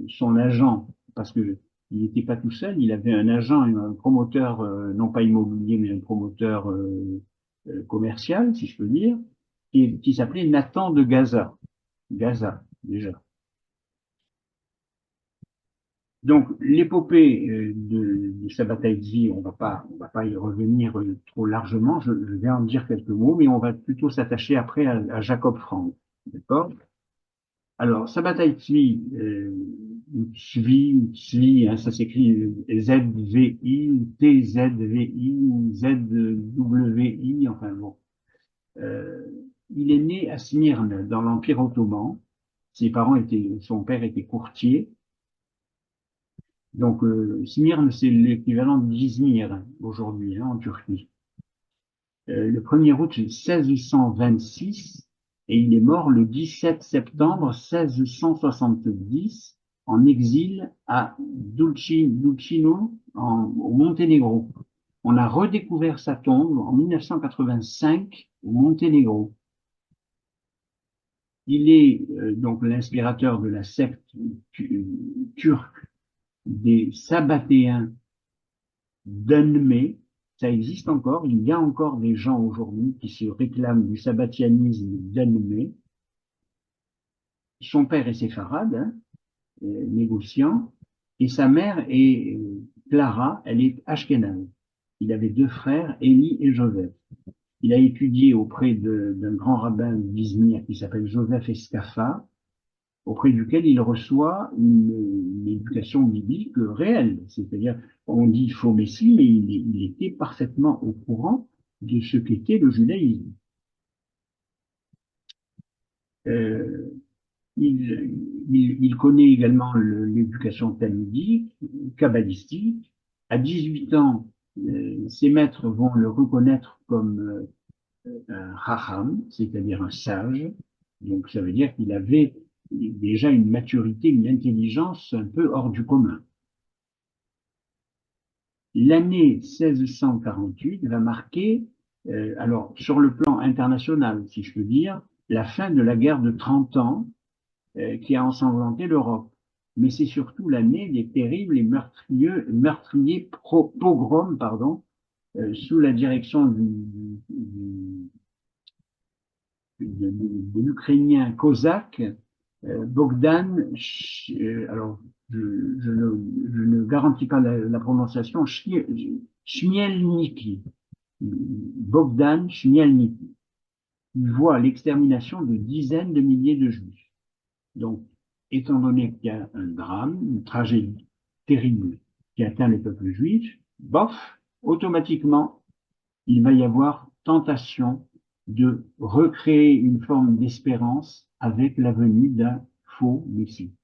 son agent, parce que Il n'était pas tout seul, il avait un agent, un promoteur, non pas immobilier, mais un promoteur commercial, si je peux dire, qui s'appelait Nathan de Gaza. Gaza, déjà. Donc, l'épopée de sa bataille de vie, on va pas y revenir trop largement. Je vais en dire quelques mots, mais on va plutôt s'attacher après à Jacob Frank. D'accord? Alors, sa bataille de vie, Tzvi, hein, ça s'écrit Z-V-I, ou T-Z-V-I, ou Z-W-I, enfin bon. Euh, il est né à Smyrne, dans l'Empire ottoman. Son père était courtier. Donc, Smyrne, c'est l'équivalent d'Izmir aujourd'hui, hein, en Turquie. Le 1er août 1626, et il est mort le 17 septembre 1670 en exil à Dulcino, au Monténégro. On a redécouvert sa tombe en 1985 au Monténégro. Il est donc l'inspirateur de la secte turque des Sabbatéens d'Anmé. Ça existe encore, il y a encore des gens aujourd'hui qui se réclament du sabbatianisme d'Anmé. Son père est séfarade, hein, négociant, et sa mère est Clara, elle est ashkénaze. Il avait deux frères, Élie et Joseph. Il a étudié auprès d'un grand rabbin d'Izmir qui s'appelle Joseph Escaffa, auprès duquel il reçoit une éducation biblique réelle. C'est-à-dire, on dit faux messie, mais il était parfaitement au courant de ce qu'était le judaïsme. Euh, il connaît également l'éducation talmudique, kabbalistique. À 18 ans, ses maîtres vont le reconnaître comme un Raham, c'est-à-dire un sage. Donc ça veut dire qu'il avait déjà une maturité, une intelligence un peu hors du commun. L'année 1648 va marquer, alors sur le plan international, si je peux dire, la fin de la guerre de 30 ans qui a ensanglanté l'Europe. Mais c'est surtout l'année des terribles et meurtriers pogroms, pardon, sous la direction de l'Ukrainien cosaque Bogdan, alors je ne garantis pas la prononciation, Chmielniki, Bogdan Chmielniki. Il voit l'extermination de dizaines de milliers de juifs. Donc, étant donné qu'il y a un drame, une tragédie terrible qui atteint le peuple juif, bof, automatiquement, il va y avoir tentation de recréer une forme d'espérance avec la venue d'un faux Messie.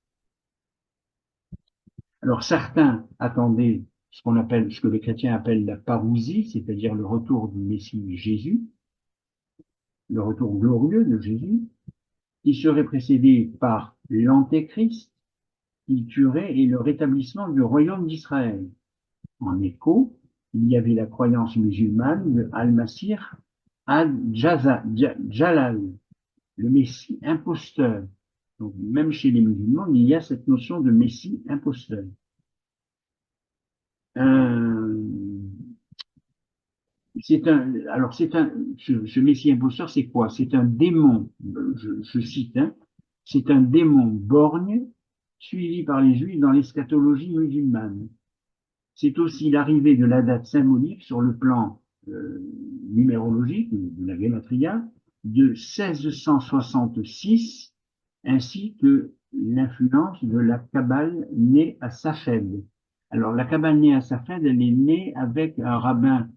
Alors certains attendaient ce que les chrétiens appellent la parousie, c'est-à-dire le retour du Messie Jésus, le retour glorieux de Jésus, qui serait précédé par l'Antéchrist, qui tuerait et le rétablissement du royaume d'Israël. En écho, il y avait la croyance musulmane de Al-Masih Jalal, le Messie imposteur. Donc, même chez les musulmans, il y a cette notion de Messie imposteur. Ce Messie imposteur, c'est quoi? C'est un démon, je cite, hein, c'est un démon borgne suivi par les Juifs dans l'eschatologie musulmane. C'est aussi l'arrivée de la date symbolique sur le plan numérologique de la Gematria de 1666, ainsi que l'influence de la Kabbale née à Safed. Alors la Kabbale née à Safed, elle est née avec un rabbin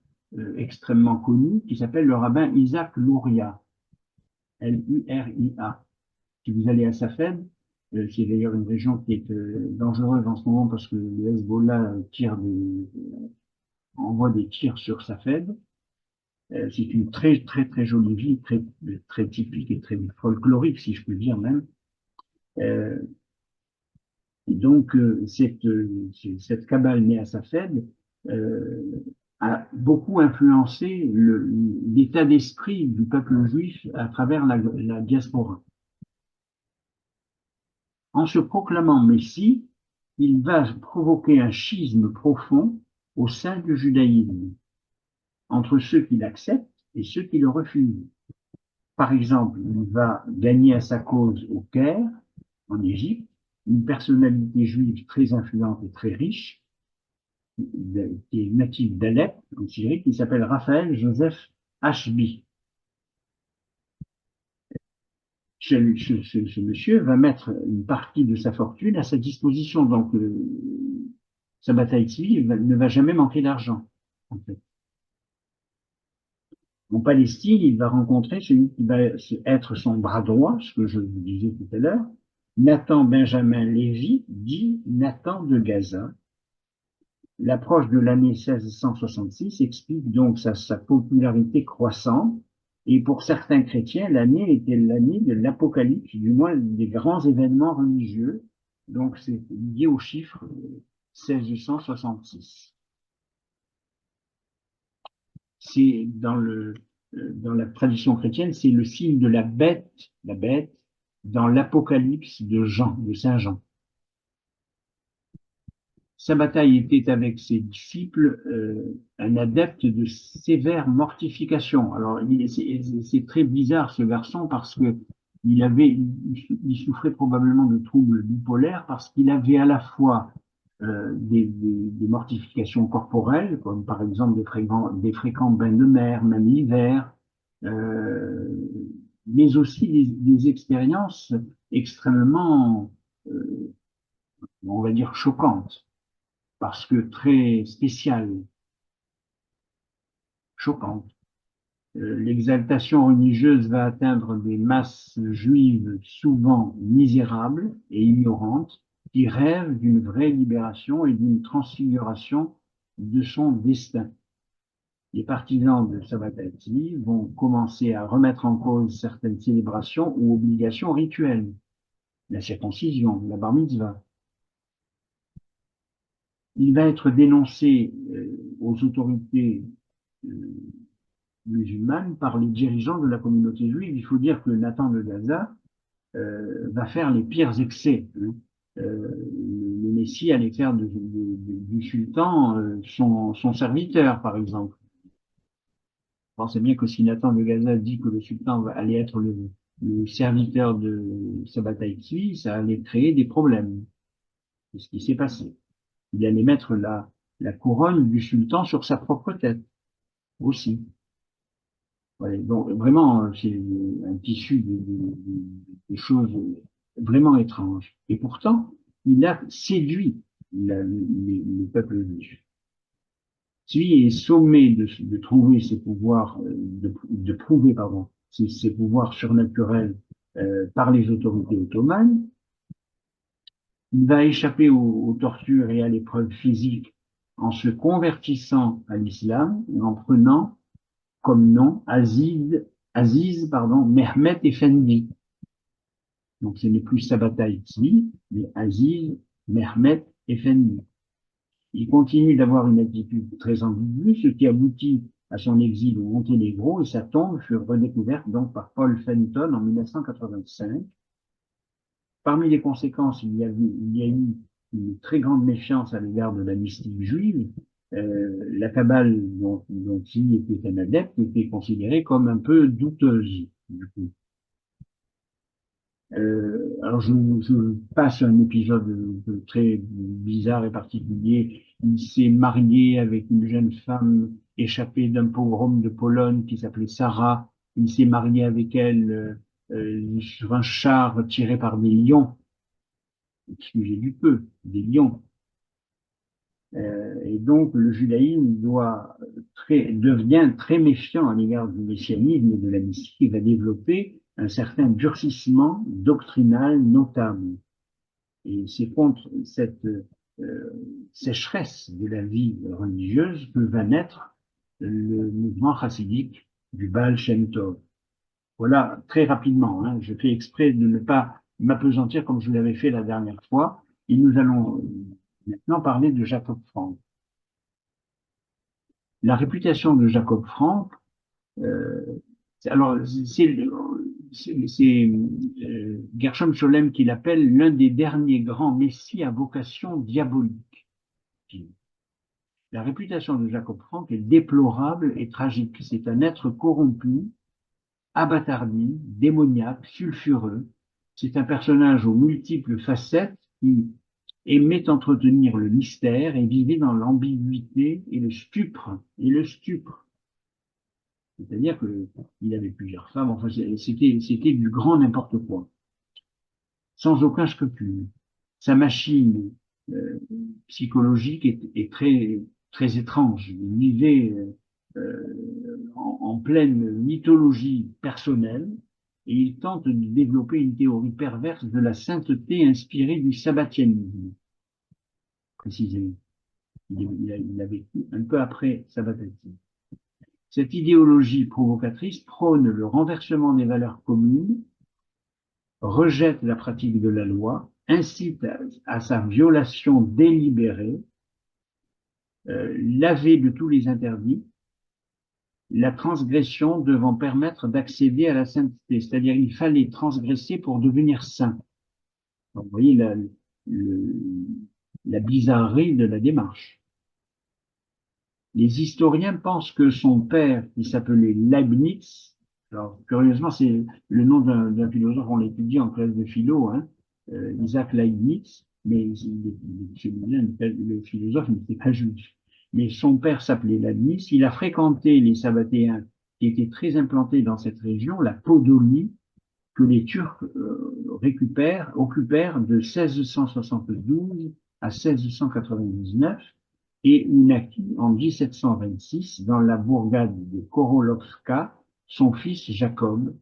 extrêmement connu qui s'appelle le rabbin Isaac Luria, Luria. Si vous allez à Safed, c'est d'ailleurs une région qui est dangereuse en ce moment parce que le Hezbollah envoie des tirs sur Safed. C'est une très très très jolie ville, très très typique et très folklorique, si je peux dire même. Euh, et donc cette Kabbale née à Safed a beaucoup influencé l'état d'esprit du peuple juif à travers la diaspora. En se proclamant Messie, il va provoquer un schisme profond au sein du judaïsme, entre ceux qui l'acceptent et ceux qui le refusent. Par exemple, il va gagner à sa cause au Caire, en Égypte, une personnalité juive très influente et très riche, qui est natif d'Alep, en Syrie, qui s'appelle Raphaël Joseph Ashby. Ce monsieur va mettre une partie de sa fortune à sa disposition, donc sa bataille civile ne va jamais manquer d'argent, en fait. En Palestine, il va rencontrer celui qui va être son bras droit, ce que je vous disais tout à l'heure, Nathan Benjamin Lévy, dit Nathan de Gaza. L'approche de l'année 1666 explique donc sa popularité croissante, et pour certains chrétiens, l'année était l'année de l'Apocalypse, du moins des grands événements religieux, donc c'est lié au chiffre 1666. C'est dans la tradition chrétienne, c'est le signe de la bête, dans l'Apocalypse de Jean, de Saint Jean. Sa bataille était avec ses disciples un adepte de sévère mortification. Alors, c'est très bizarre ce garçon parce que il souffrait probablement de troubles bipolaires parce qu'il avait à la fois des mortifications corporelles, comme par exemple des fréquents bains de mer, même l'hiver, euh, mais aussi des expériences extrêmement, on va dire, choquantes parce que très spéciale, choquante. L'exaltation religieuse va atteindre des masses juives souvent misérables et ignorantes qui rêvent d'une vraie libération et d'une transfiguration de son destin. Les partisans de Sabbatati vont commencer à remettre en cause certaines célébrations ou obligations rituelles, la circoncision, la bar mitzvah. Il va être dénoncé aux autorités musulmane par les dirigeants de la communauté juive. Il faut dire que Nathan de Gaza va faire les pires excès. Hein. Le Messie allait faire du sultan son serviteur, par exemple. Pensez bien que si Nathan de Gaza dit que le sultan allait être le serviteur de Sabbatai Tzvi, ça allait créer des problèmes. C'est ce qui s'est passé. Il allait mettre la couronne du sultan sur sa propre tête aussi. Ouais, donc vraiment, c'est un tissu de choses vraiment étranges. Et pourtant, il a séduit le peuple juif. Lui est sommé de trouver ses pouvoirs, de prouver, pardon, ses pouvoirs surnaturels par les autorités ottomanes. Il va échapper aux tortures et à l'épreuve physique en se convertissant à l'islam et en prenant comme nom Aziz Mehmet Efendi. Donc ce n'est plus Sabbatai Tzvi, mais Aziz Mehmet Efendi. Il continue d'avoir une attitude très ambiguë, ce qui aboutit à son exil au Monténégro et sa tombe fut redécouverte donc par Paul Fenton en 1985. Parmi les conséquences, il y a eu une très grande méfiance à l'égard de la mystique juive. La Kabbale dont il était un adepte était considérée comme un peu douteuse. Du coup. Alors je passe un épisode très bizarre et particulier. Il s'est marié avec une jeune femme échappée d'un pogrom de Pologne qui s'appelait Sarah. Il s'est marié avec elle sur un char tiré par des lions. Excusez du peu, des lions. Et donc le judaïsme devient très méfiant à l'égard du messianisme et de la mystique et va développer un certain durcissement doctrinal notable. Et c'est contre cette sécheresse de la vie religieuse que va naître le mouvement chassidique du Baal Shem Tov. Voilà, très rapidement, hein, je fais exprès de ne pas m'appesantir comme je l'avais fait la dernière fois, et nous allons maintenant parler de Jacob Frank. La réputation de Jacob Frank, alors Gershom Scholem qui l'appelle l'un des derniers grands messies à vocation diabolique. La réputation de Jacob Frank est déplorable et tragique. C'est un être corrompu, abâtardi, démoniaque, sulfureux. C'est un personnage aux multiples facettes qui aimait entretenir le mystère et vivait dans l'ambiguïté et le stupre. C'est-à-dire qu'il avait plusieurs femmes. Enfin, c'était du grand n'importe quoi, sans aucun scrupule. Sa machine euh, psychologique est très très étrange. Il vivait en pleine mythologie personnelle et il tente de développer une théorie perverse de la sainteté inspirée du sabbatianisme, précisément. Il a vécu un peu après Sabbatati. Cette idéologie provocatrice prône le renversement des valeurs communes, rejette la pratique de la loi, incite à sa violation délibérée, laver de tous les interdits, la transgression devant permettre d'accéder à la sainteté. C'est-à-dire il fallait transgresser pour devenir saint. Donc, vous voyez la bizarrerie de la démarche. Les historiens pensent que son père, qui s'appelait Leibniz, alors curieusement c'est le nom d'un philosophe, on l'étudie en classe de philo, hein, Isaac Leibniz, mais le philosophe n'était pas juif. Mais son père s'appelait Leibniz, il a fréquenté les Sabbatéens qui étaient très implantés dans cette région, la Podolie, que les Turcs occupèrent de 1672 à 1699 et où naquit en 1726 dans la bourgade de Korolovka son fils Jacob,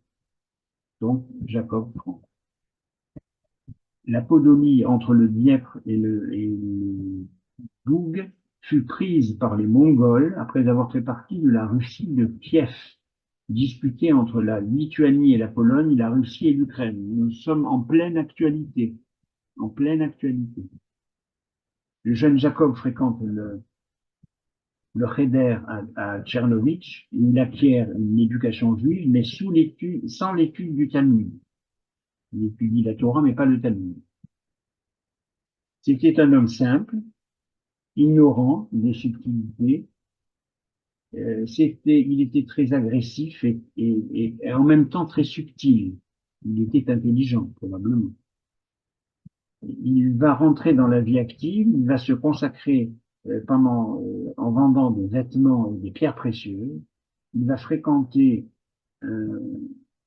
donc Jacob Frank. La Podolie entre le Dniepr et le Doubs fut prise par les Mongols après avoir fait partie de la Russie de Kiev, disputée entre la Lituanie et la Pologne, la Russie et l'Ukraine. Nous sommes en pleine actualité, en pleine actualité. Le jeune Jacob fréquente le Cheder à Tchernovitch, où il acquiert une éducation juive, mais sans l'étude du Talmud. Il étudie la Torah, mais pas le Talmud. C'était un homme simple, ignorant des subtilités. Il était très agressif et en même temps très subtil. Il était intelligent, probablement. Il va rentrer dans la vie active, il va se consacrer en vendant des vêtements et des pierres précieuses. Il va fréquenter un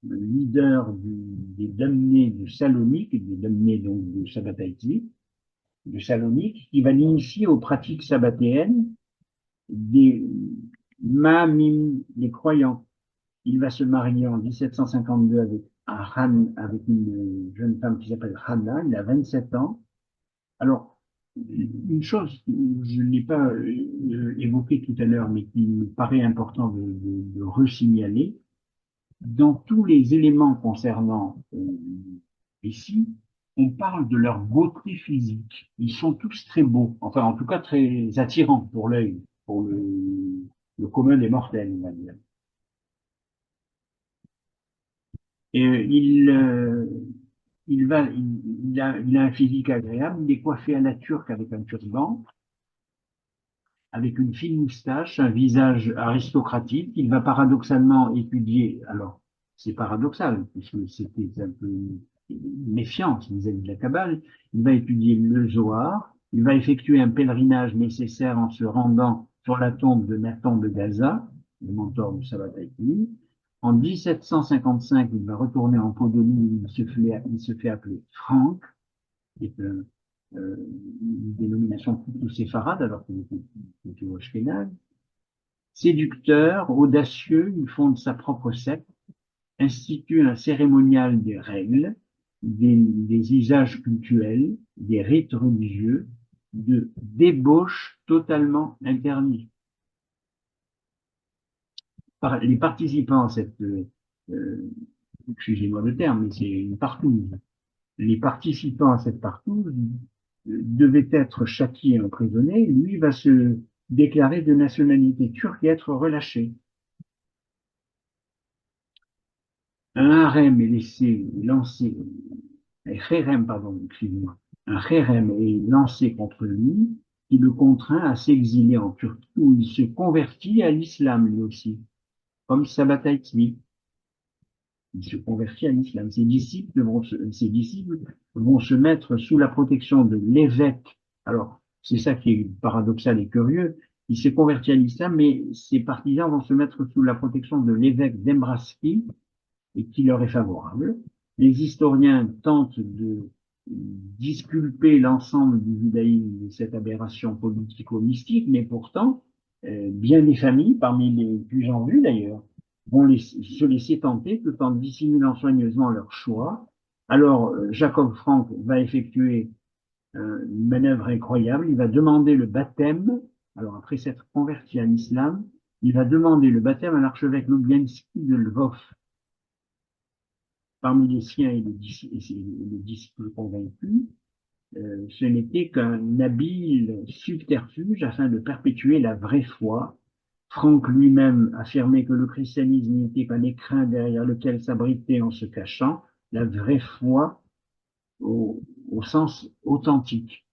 leader des damnés de Salonique, des damnés donc de Sabbataïti, de Salonique, qui va l'initier aux pratiques sabbatéennes des Maamim, les croyants. Il va se marier en 1752 avec une jeune femme qui s'appelle Hannah, il a 27 ans. Alors, une chose que je n'ai pas évoquée tout à l'heure, mais qui me paraît important de resignaler, dans tous les éléments concernant ici, on parle de leur beauté physique. Ils sont tous très beaux, enfin en tout cas très attirants pour l'œil, pour le commun des mortels, on va dire. Et il a un physique agréable, il est coiffé à la turque avec un turban, avec une fine moustache, un visage aristocratique. Il va paradoxalement étudier, alors c'est paradoxal, puisque c'était un peu une méfiance vis-à-vis de la Kabbale, il va étudier le Zohar, il va effectuer un pèlerinage nécessaire en se rendant sur la tombe de Nathan de Gaza, le mentor du Sabbat-Aïti. En 1755, il va retourner en Podolie, il se fait appeler Franck, qui est une dénomination plutôt séfarade, alors qu'il était plutôt ashkénaze. Séducteur, audacieux, il fonde sa propre secte, institue un cérémonial des règles, des usages cultuels, des rites religieux, de débauche totalement interdits. Les participants à cette, excusez-moi le terme, mais c'est une partouze. Les participants à cette partouze devaient être châtiés et emprisonnés. Lui va se déclarer de nationalité turque et être relâché. Un harem est lancé, un hérem, pardon, excusez-moi, un hérem est lancé contre lui, qui le contraint à s'exiler en Turquie, où il se convertit à l'islam lui aussi, comme Sabataitli. Il se convertit à l'islam. Ses disciples vont se mettre sous la protection de l'évêque. Alors, c'est ça qui est paradoxal et curieux. Il s'est converti à l'islam, mais ses partisans vont se mettre sous la protection de l'évêque d'Embraski, et qui leur est favorable. Les historiens tentent de disculper l'ensemble du judaïsme de cette aberration politico-mystique, mais pourtant, bien des familles, parmi les plus en vue d'ailleurs, vont se laisser tenter tout en dissimulant soigneusement leur choix. Alors, Jacob Frank va effectuer une manœuvre incroyable, il va demander le baptême, alors après s'être converti à l'islam, il va demander le baptême à l'archevêque Lubienski de Lvov, parmi les siens et les disciples convaincus, ce n'était qu'un habile subterfuge afin de perpétuer la vraie foi. Franck lui-même affirmait que le christianisme n'était qu'un écrin derrière lequel s'abritait en se cachant la vraie foi au sens authentique.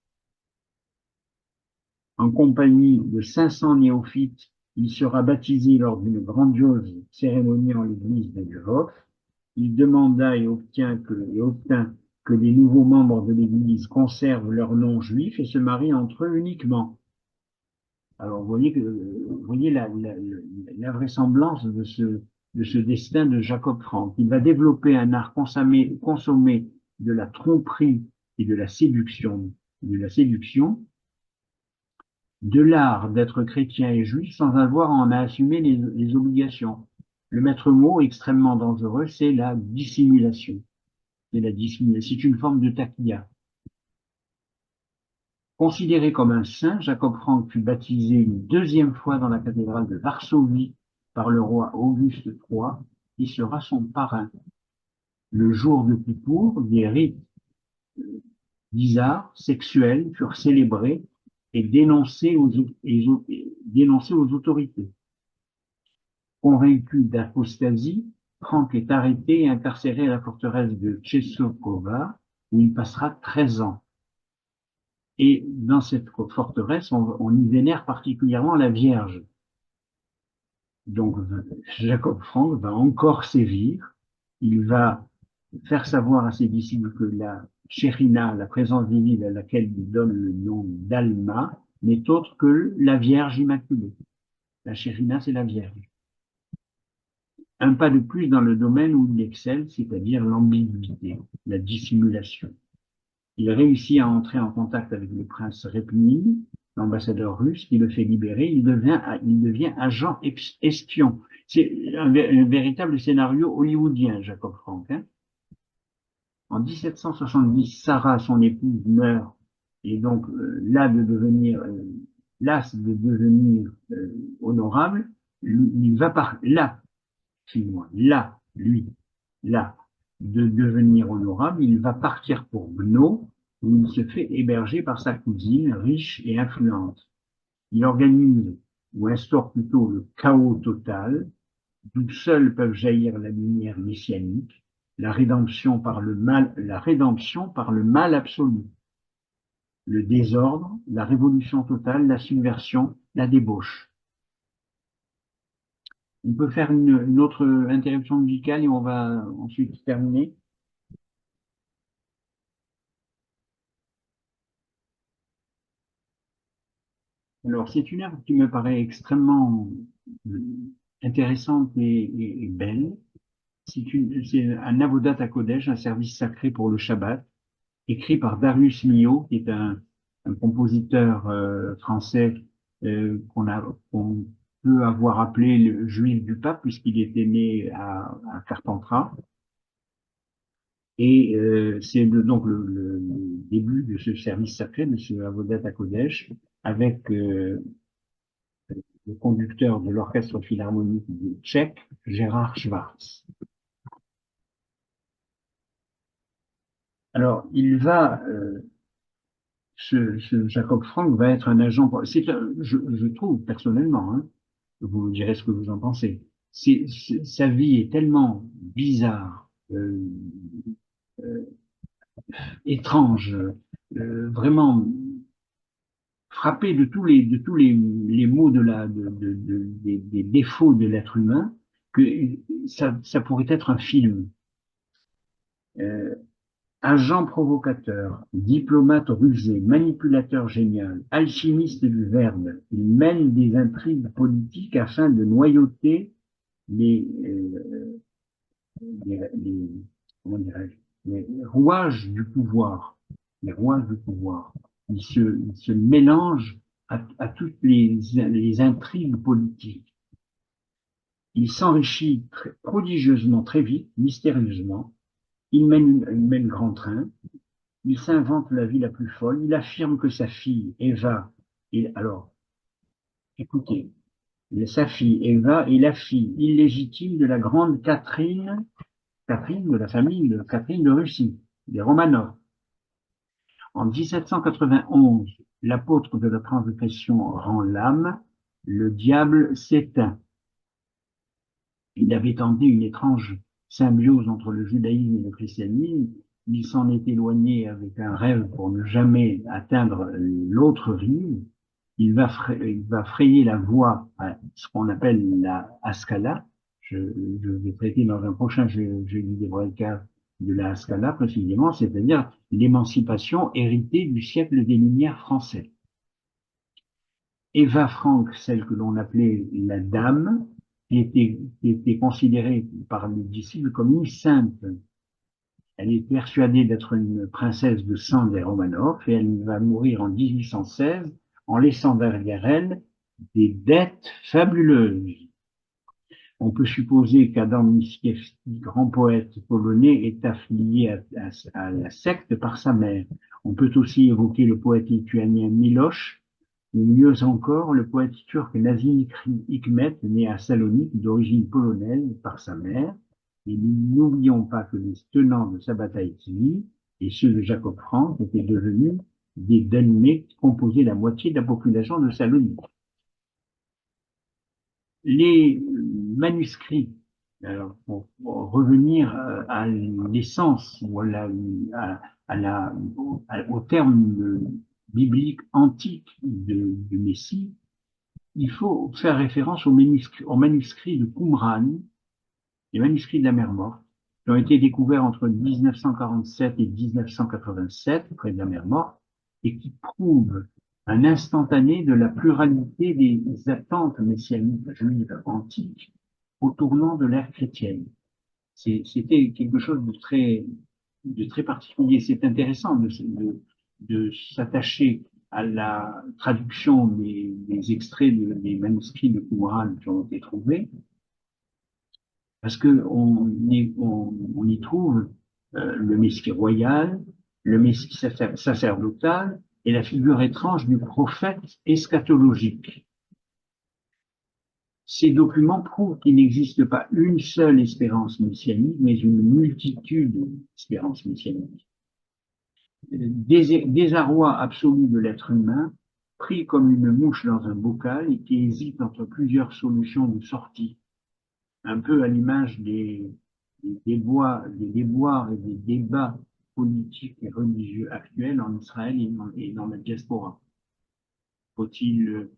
En compagnie de 500 néophytes, il sera baptisé lors d'une grandiose cérémonie en l'église de Lvov. Il demanda et obtint obtint que les nouveaux membres de l'Église conservent leur nom juif et se marient entre eux uniquement. Alors, vous voyez la vraisemblance de ce destin de Jacob Frank. Il va développer un art consommé de la tromperie et de la séduction, de l'art d'être chrétien et juif sans avoir à en assumer les obligations. Le maître mot extrêmement dangereux, c'est la dissimulation. C'est une forme de taqiyya. Considéré comme un saint, Jacob Frank fut baptisé une deuxième fois dans la cathédrale de Varsovie par le roi Auguste III, qui sera son parrain. Le jour de Kippour, des rites bizarres, sexuels, furent célébrés et dénoncés aux autorités. Convaincu d'apostasie, Frank est arrêté et incarcéré à la forteresse de Tcheskova, où il passera 13 ans. Et dans cette forteresse, on y vénère particulièrement la Vierge. Donc, Jacob Frank va encore sévir. Il va faire savoir à ses disciples que la Shérina, la présence divine à laquelle il donne le nom d'Alma, n'est autre que la Vierge Immaculée. La Shérina, c'est la Vierge. Un pas de plus dans le domaine où il excelle, c'est-à-dire l'ambiguïté, la dissimulation. Il réussit à entrer en contact avec le prince Repnin, l'ambassadeur russe, qui le fait libérer. Il devient agent espion. C'est un véritable scénario hollywoodien, Jacob Frank. Hein. En 1770, Sarah, son épouse, meurt, et donc las de devenir honorable, il va par là, excuse-moi, là, de devenir honorable, il va partir pour Brno, où il se fait héberger par sa cousine, riche et influente. Il organise, ou instaure plutôt le chaos total, d'où seuls peuvent jaillir la lumière messianique, la rédemption par le mal absolu, le désordre, la révolution totale, la subversion, la débauche. On peut faire une autre interruption musicale et on va ensuite terminer. Alors, c'est une œuvre qui me paraît extrêmement intéressante et belle. C'est un Avodat HaKodesh, un service sacré pour le Shabbat, écrit par Darius Milhaud, qui est un compositeur français qu'on peut avoir appelé le juif du pape, puisqu'il était né à Carpentras. Et c'est donc le début de ce service sacré, de ce Avodat HaKodesh, avec le conducteur de l'orchestre philharmonique tchèque, Gérard Schwartz. Alors, ce Jacob Frank va être un agent, je trouve personnellement, hein, vous me direz ce que vous en pensez, sa vie est tellement bizarre, étrange, vraiment frappé de tous les maux des défauts de l'être humain, que ça pourrait être un film. Euh, Agent provocateur, diplomate rusé, manipulateur génial, alchimiste du verbe, il mène des intrigues politiques afin de noyauter les, euh, les, comment dirais-je, les rouages du pouvoir. Les rouages du pouvoir. Il se mélange à toutes les intrigues politiques. Il s'enrichit prodigieusement très vite, mystérieusement. Il mène grand train. Il s'invente la vie la plus folle. Il affirme que sa fille, Eva, alors, écoutez, sa fille, Eva, est la fille illégitime de la grande Catherine, Catherine de la famille de Catherine de Russie, des Romanov. En 1791, l'apôtre de la transgression rend l'âme, le diable s'éteint. Il avait tenté une étrange symbiose entre le judaïsme et le christianisme. Il s'en est éloigné avec un rêve pour ne jamais atteindre l'autre rive. Il va frayer la voie à ce qu'on appelle la Haskalah. Je vais traiter dans un prochain jeudi des Breaka de la Haskalah précisément, c'est-à-dire l'émancipation héritée du siècle des Lumières français. Eva Frank, celle que l'on appelait la Dame, qui était considérée par les disciples comme une sainte. Elle est persuadée d'être une princesse de sang des Romanov et elle va mourir en 1816 en laissant derrière elle des dettes fabuleuses. On peut supposer qu'Adam Mickiewicz, grand poète polonais, est affilié à la secte par sa mère. On peut aussi évoquer le poète lituanien Miloš, ou mieux encore le poète turc Nazım Hikmet, né à Salonique, d'origine polonaise par sa mère. Et n'oublions pas que les tenants de Sabbatai et ceux de Jacob Frank étaient devenus des Dalmés qui composaient la moitié de la population de Salonique. Les manuscrits, alors pour revenir à l'essence ou au terme biblique antique de Messie, il faut faire référence aux manuscrits de Qumran, les manuscrits de la mer Morte, qui ont été découverts entre 1947 et 1987 près de la mer Morte et qui prouvent un instantané de la pluralité des attentes messianiques juives antiques au tournant de l'ère chrétienne. C'était quelque chose de très particulier. C'est intéressant de s'attacher à la traduction des extraits des manuscrits de Qumran qui ont été trouvés, parce que on y trouve le messie royal, le messie sacerdotal et la figure étrange du prophète eschatologique. Ces documents prouvent qu'il n'existe pas une seule espérance messianique, mais une multitude d'espérances messianiques. Désarroi absolu de l'être humain, pris comme une mouche dans un bocal et qui hésite entre plusieurs solutions de sortie, un peu à l'image des déboires et des débats politiques et religieux actuels en Israël et dans la diaspora. Faut-il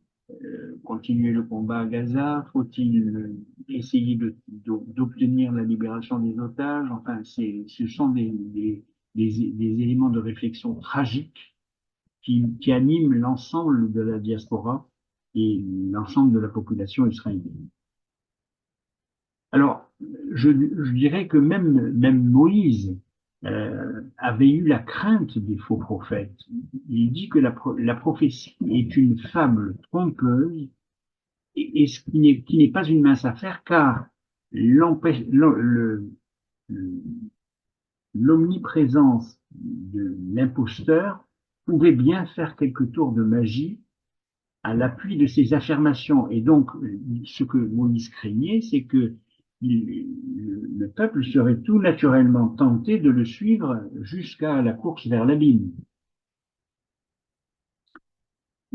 continuer le combat à Gaza? Faut-il essayer d'obtenir la libération des otages? Enfin, ce sont des éléments de réflexion tragiques qui animent l'ensemble de la diaspora et l'ensemble de la population israélienne. Alors, je dirais que même Moïse avait eu la crainte des faux prophètes. Il dit que la prophétie est une fable trompeuse et ce qui n'est pas une mince affaire car l'omniprésence de l'imposteur pouvait bien faire quelques tours de magie à l'appui de ces affirmations. Et donc, ce que Moïse craignait, c'est que le peuple serait tout naturellement tenté de le suivre jusqu'à la course vers l'abîme.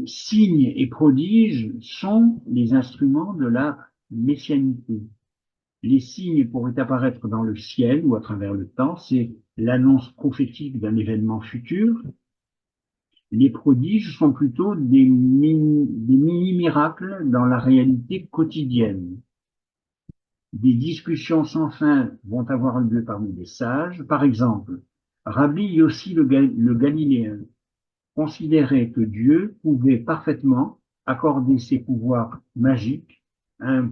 Signes et prodiges sont les instruments de la messianité. Les signes pourraient apparaître dans le ciel ou à travers le temps, c'est l'annonce prophétique d'un événement futur. Les prodiges sont plutôt des mini-miracles dans la réalité quotidienne. Des discussions sans fin vont avoir lieu parmi les sages. Par exemple, Rabbi Yossi le Galiléen considérait que Dieu pouvait parfaitement accorder ses pouvoirs magiques à un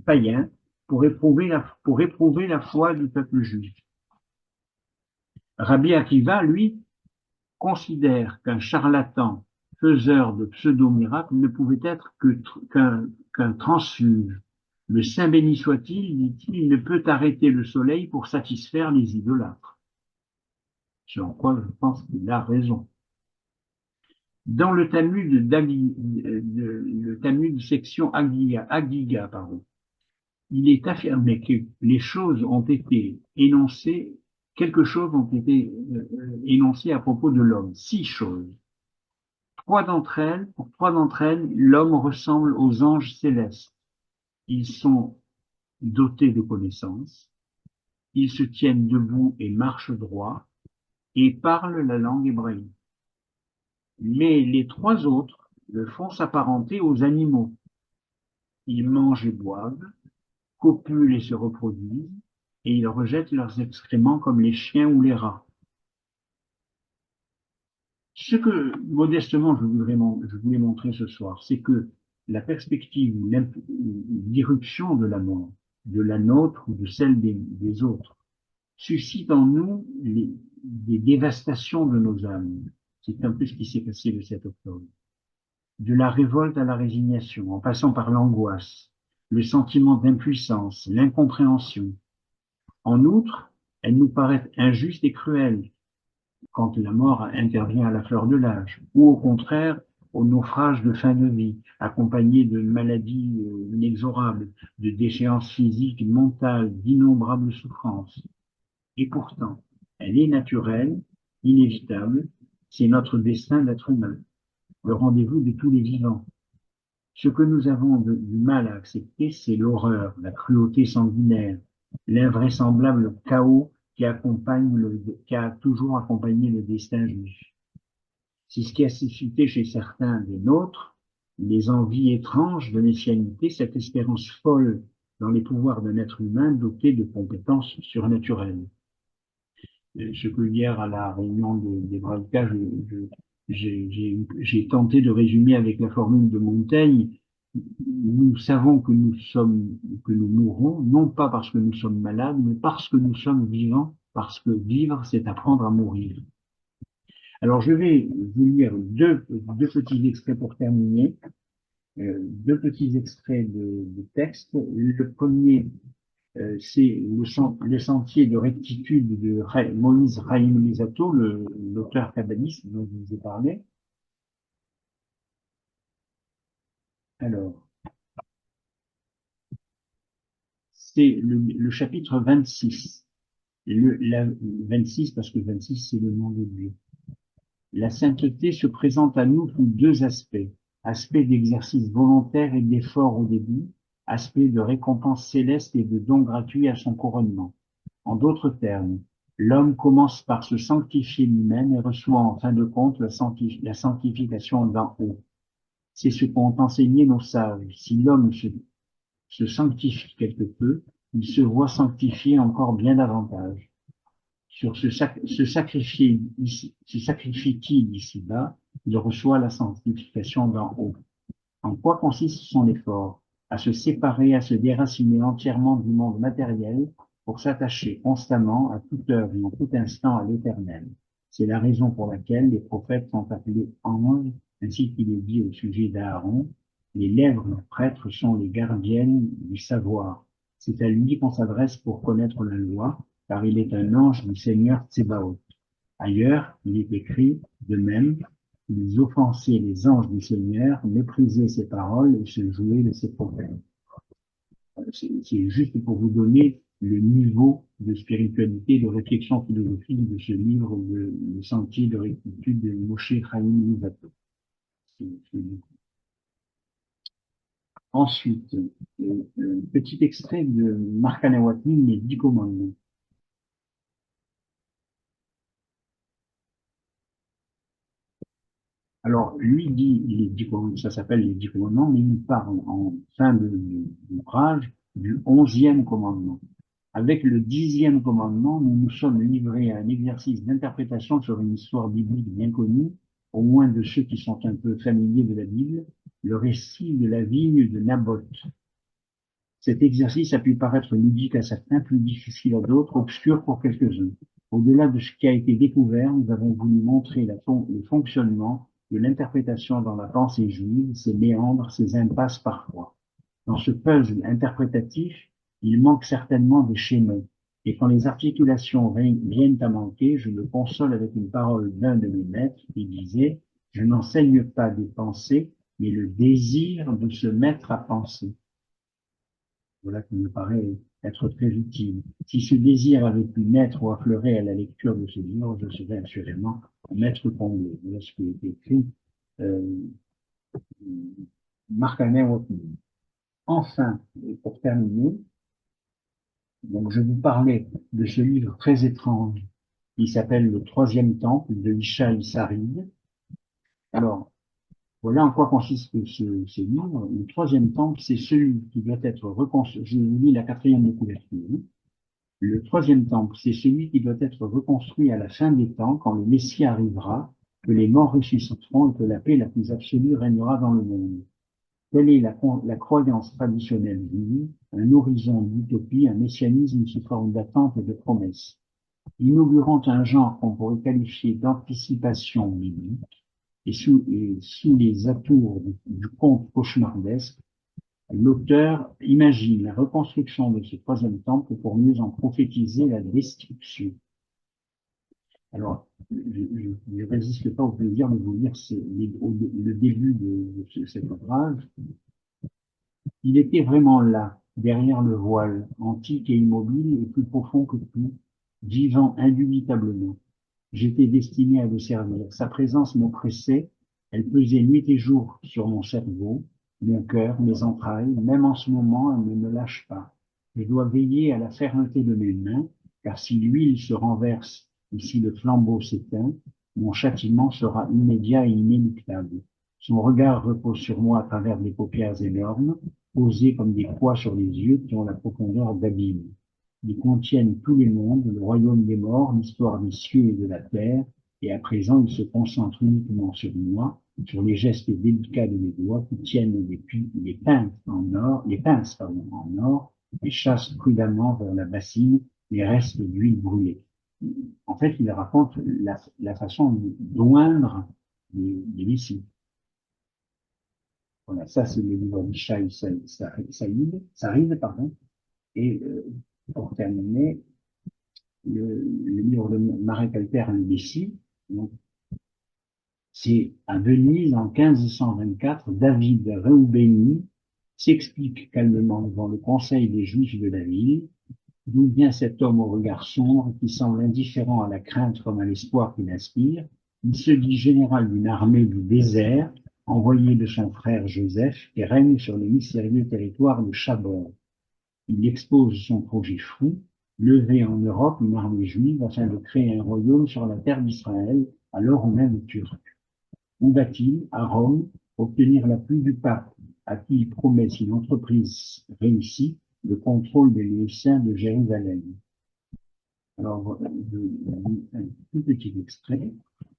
païen pour éprouver la foi du peuple juif. Rabbi Akiva, lui, considère qu'un charlatan faiseur de pseudo-miracles ne pouvait être qu'un transfuge. Le Saint béni soit-il, dit-il, ne peut arrêter le soleil pour satisfaire les idolâtres. Selon quoi je pense qu'il a raison. Dans le Talmud section Agiga, pardon, il est affirmé que les choses ont été énoncées, quelque chose ont été énoncées à propos de l'homme, 6 choses. Pour 3 d'entre elles, l'homme ressemble aux anges célestes. Ils sont dotés de connaissances, ils se tiennent debout et marchent droit, et parlent la langue hébraïque. Mais les 3 autres le font s'apparenter aux animaux. Ils mangent et boivent, copulent et se reproduisent, et ils rejettent leurs excréments comme les chiens ou les rats. Ce que, modestement, je voulais montrer ce soir, c'est que la perspective ou l'irruption de la mort, de la nôtre ou de celle des autres, suscite en nous des dévastations de nos âmes. C'est un peu ce qui s'est passé le 7 octobre. De la révolte à la résignation, en passant par l'angoisse, le sentiment d'impuissance, l'incompréhension. En outre, elle nous paraît injuste et cruelle quand la mort intervient à la fleur de l'âge, ou au contraire, au naufrage de fin de vie, accompagné de maladies inexorables, de déchéances physiques, mentales, d'innombrables souffrances. Et pourtant, elle est naturelle, inévitable, c'est notre destin d'être humain, le rendez-vous de tous les vivants. Ce que nous avons du mal à accepter, c'est l'horreur, la cruauté sanguinaire, l'invraisemblable chaos qui a toujours accompagné le destin juif. C'est ce qui a suscité chez certains des nôtres les envies étranges de messianité, cette espérance folle dans les pouvoirs d'un être humain doté de compétences surnaturelles. Ce que hier à la réunion des Bravcas, j'ai tenté de résumer avec la formule de Montaigne. Nous savons que nous mourrons, non pas parce que nous sommes malades, mais parce que nous sommes vivants, parce que vivre, c'est apprendre à mourir. Alors, je vais vous lire deux petits extraits pour terminer, 2 petits extraits de texte. Le premier, c'est le sentier de rectitude de Moïse Chaim Luzzatto, l'auteur kabbaliste dont je vous ai parlé. Alors, c'est le chapitre 26. 26 parce que 26 c'est le nom de Dieu. La sainteté se présente à nous sous 2 aspects. Aspect d'exercice volontaire et d'effort au début, aspect de récompense céleste et de don gratuit à son couronnement. En d'autres termes, l'homme commence par se sanctifier lui-même et reçoit en fin de compte la sanctification d'en haut. C'est ce qu'ont enseigné nos sages. Si l'homme se sanctifie quelque peu, il se voit sanctifié encore bien davantage. Sur se sacrifie-t-il ici-bas, il reçoit la sanctification d'en haut. En quoi consiste son effort? À se séparer, à se déraciner entièrement du monde matériel pour s'attacher constamment, à toute heure et en tout instant à l'éternel. C'est la raison pour laquelle les prophètes sont appelés anges, ainsi qu'il est dit au sujet d'Aaron, les lèvres du prêtre sont les gardiennes du savoir. C'est à lui qu'on s'adresse pour connaître la loi, car il est un ange du Seigneur Tsébaoth. Ailleurs, il est écrit de même, ils offensaient les anges du Seigneur, méprisaient ses paroles et se jouaient de ses prophètes. C'est juste pour vous donner le niveau de spiritualité, de réflexion philosophique de ce livre, le sentier de rectitude de Moshe Chaim Luzzatto. Ensuite, petit extrait de Marc Alain Watling, Les 10 commandements. Alors, lui dit, les 10 commandements, ça s'appelle les 10 commandements, mais il parle en fin d'ouvrage du 11e commandement. Avec le 10e commandement, nous nous sommes livrés à un exercice d'interprétation sur une histoire biblique bien connue, au moins de ceux qui sont un peu familiers de la Bible, le récit de la vigne de Naboth. Cet exercice a pu paraître ludique à certains, plus difficile à d'autres, obscur pour quelques-uns. Au-delà de ce qui a été découvert, nous avons voulu montrer le fonctionnement de l'interprétation dans la pensée juive, ses méandres, ses impasses parfois. Dans ce puzzle interprétatif, il manque certainement des schémas. Et quand les articulations viennent à manquer, je me console avec une parole d'un de mes maîtres qui disait: je n'enseigne pas des pensées, mais le désir de se mettre à penser. Voilà qui me paraît être très utile. Si ce désir avait pu naître ou affleurer à la lecture de ce livre, je serais assurément un maître comblé. Voilà ce qui est écrit euh, Marc-Alain Watling. Enfin, et pour terminer, donc je vous parlais de ce livre très étrange qui s'appelle Le Troisième Temple de Ishai Sarid. Alors, voilà en quoi consiste ce livre. Le Troisième Temple, c'est celui qui doit être reconstruit. Je vous lis la quatrième de couverture. Le troisième temple, c'est celui qui doit être reconstruit à la fin des temps, quand le Messie arrivera, que les morts ressusciteront et que la paix la plus absolue régnera dans le monde. Telle est la croyance traditionnelle juive, un horizon d'utopie, un messianisme sous forme d'attente et de promesse. Inaugurant un genre qu'on pourrait qualifier d'anticipation biblique, et sous les atours du conte cauchemardesque, l'auteur imagine la reconstruction de ce troisième temple pour mieux en prophétiser la destruction. Alors, je ne résiste pas au plaisir de vous lire le début de cet ouvrage. Il était vraiment là, derrière le voile, antique et immobile et plus profond que tout, vivant indubitablement. J'étais destiné à le servir. Sa présence m'oppressait, elle pesait nuit et jour sur mon cerveau, mon cœur, mes entrailles. Même en ce moment, elle ne me lâche pas. Je dois veiller à la fermeté de mes mains, car si l'huile se renverse ou si le flambeau s'éteint, mon châtiment sera immédiat et inéluctable. Son regard repose sur moi à travers des paupières énormes, posées comme des poids sur les yeux qui ont la profondeur d'abîme. Ils contiennent tous les mondes, le royaume des morts, l'histoire des cieux et de la terre, et à présent ils se concentrent uniquement sur moi, sur les gestes délicats de mes doigts qui tiennent les pinces en or, et chassent prudemment vers la bassine les restes d'huile brûlée. En fait, il raconte la façon d'oindre les vessies. Voilà, ça c'est le livre d'Ishai Sarid, pardon. Et pour terminer, le livre de Marek Alper, Le Messie. C'est à Venise en 1524, David Reubeni s'explique calmement devant le conseil des Juifs de la ville, d'où vient cet homme au regard sombre qui semble indifférent à la crainte comme à l'espoir qu'il inspire. Il se dit général d'une armée du désert, envoyé de son frère Joseph, qui règne sur le mystérieux territoire de Chabor. Il expose son projet fou, lever en Europe une armée juive afin de créer un royaume sur la terre d'Israël, alors même turc. Où va-t-il, à Rome, obtenir l'appui du pape, à qui il promet, si l'entreprise réussit, le contrôle des lieux saints de Jérusalem? Alors, je lis un tout petit extrait,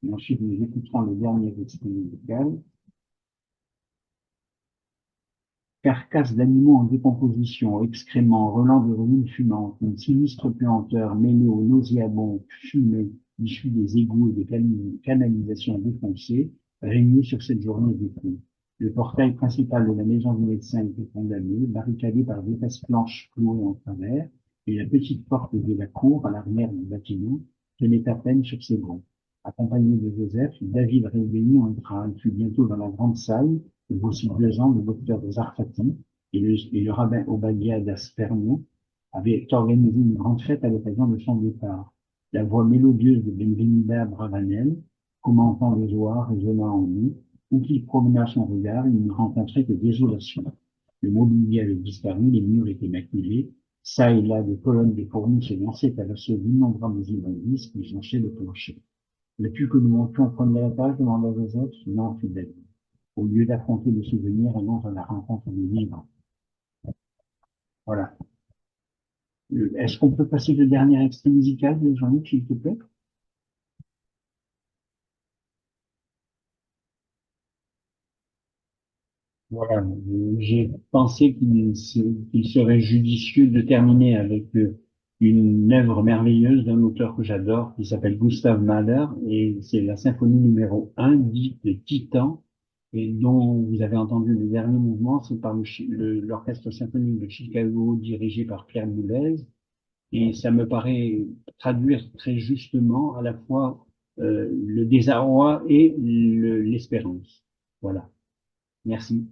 et ensuite nous écouterons le dernier extrait musical. Carcasses d'animaux en décomposition, excréments, relents de ruines fumantes, une sinistre puanteur mêlée aux nauséabonds fumées issus des égouts et des canalisations défoncées régnait sur cette journée d'été. Le portail principal de la maison du médecin était condamné, barricadé par d'épaisses planches clouées en travers, et la petite porte de la cour, à l'arrière du bâtiment, tenait à peine sur ses gonds. Accompagné de Joseph, David Réveni entra. Il fut bientôt dans la grande salle, et voici 2 ans, le docteur Zarfati et le rabbin Obadiah d'Asperno avaient organisé une grande fête à l'occasion de son départ. La voix mélodieuse de Benvenida Bravanel, commentant le Zohar, résonna en lui. Où qu'il promena son regard, il ne rencontrait que désolation. Le mobilier avait disparu, les murs étaient maculés. Ça et là, des colonnes de fourmis se lançaient à l'assaut d'innombrables immondices qui jonchaient le plancher. Veux-tu que nous montions au premier étage? Demanda Joseph. Non, fit David. Au lieu d'affronter les souvenirs, allons à la rencontre des livres. Voilà. Est-ce qu'on peut passer le dernier extrait musical de Jean-Luc, s'il te plaît? Voilà. J'ai pensé qu'il serait judicieux de terminer avec une œuvre merveilleuse d'un auteur que j'adore, qui s'appelle Gustav Mahler, et c'est la symphonie numéro 1, dite Titan, et dont vous avez entendu le dernier mouvement, c'est par l'Orchestre symphonique de Chicago, dirigé par Pierre Boulez. Et ça me paraît traduire très justement à la fois le désarroi et l'espérance. Voilà. Merci.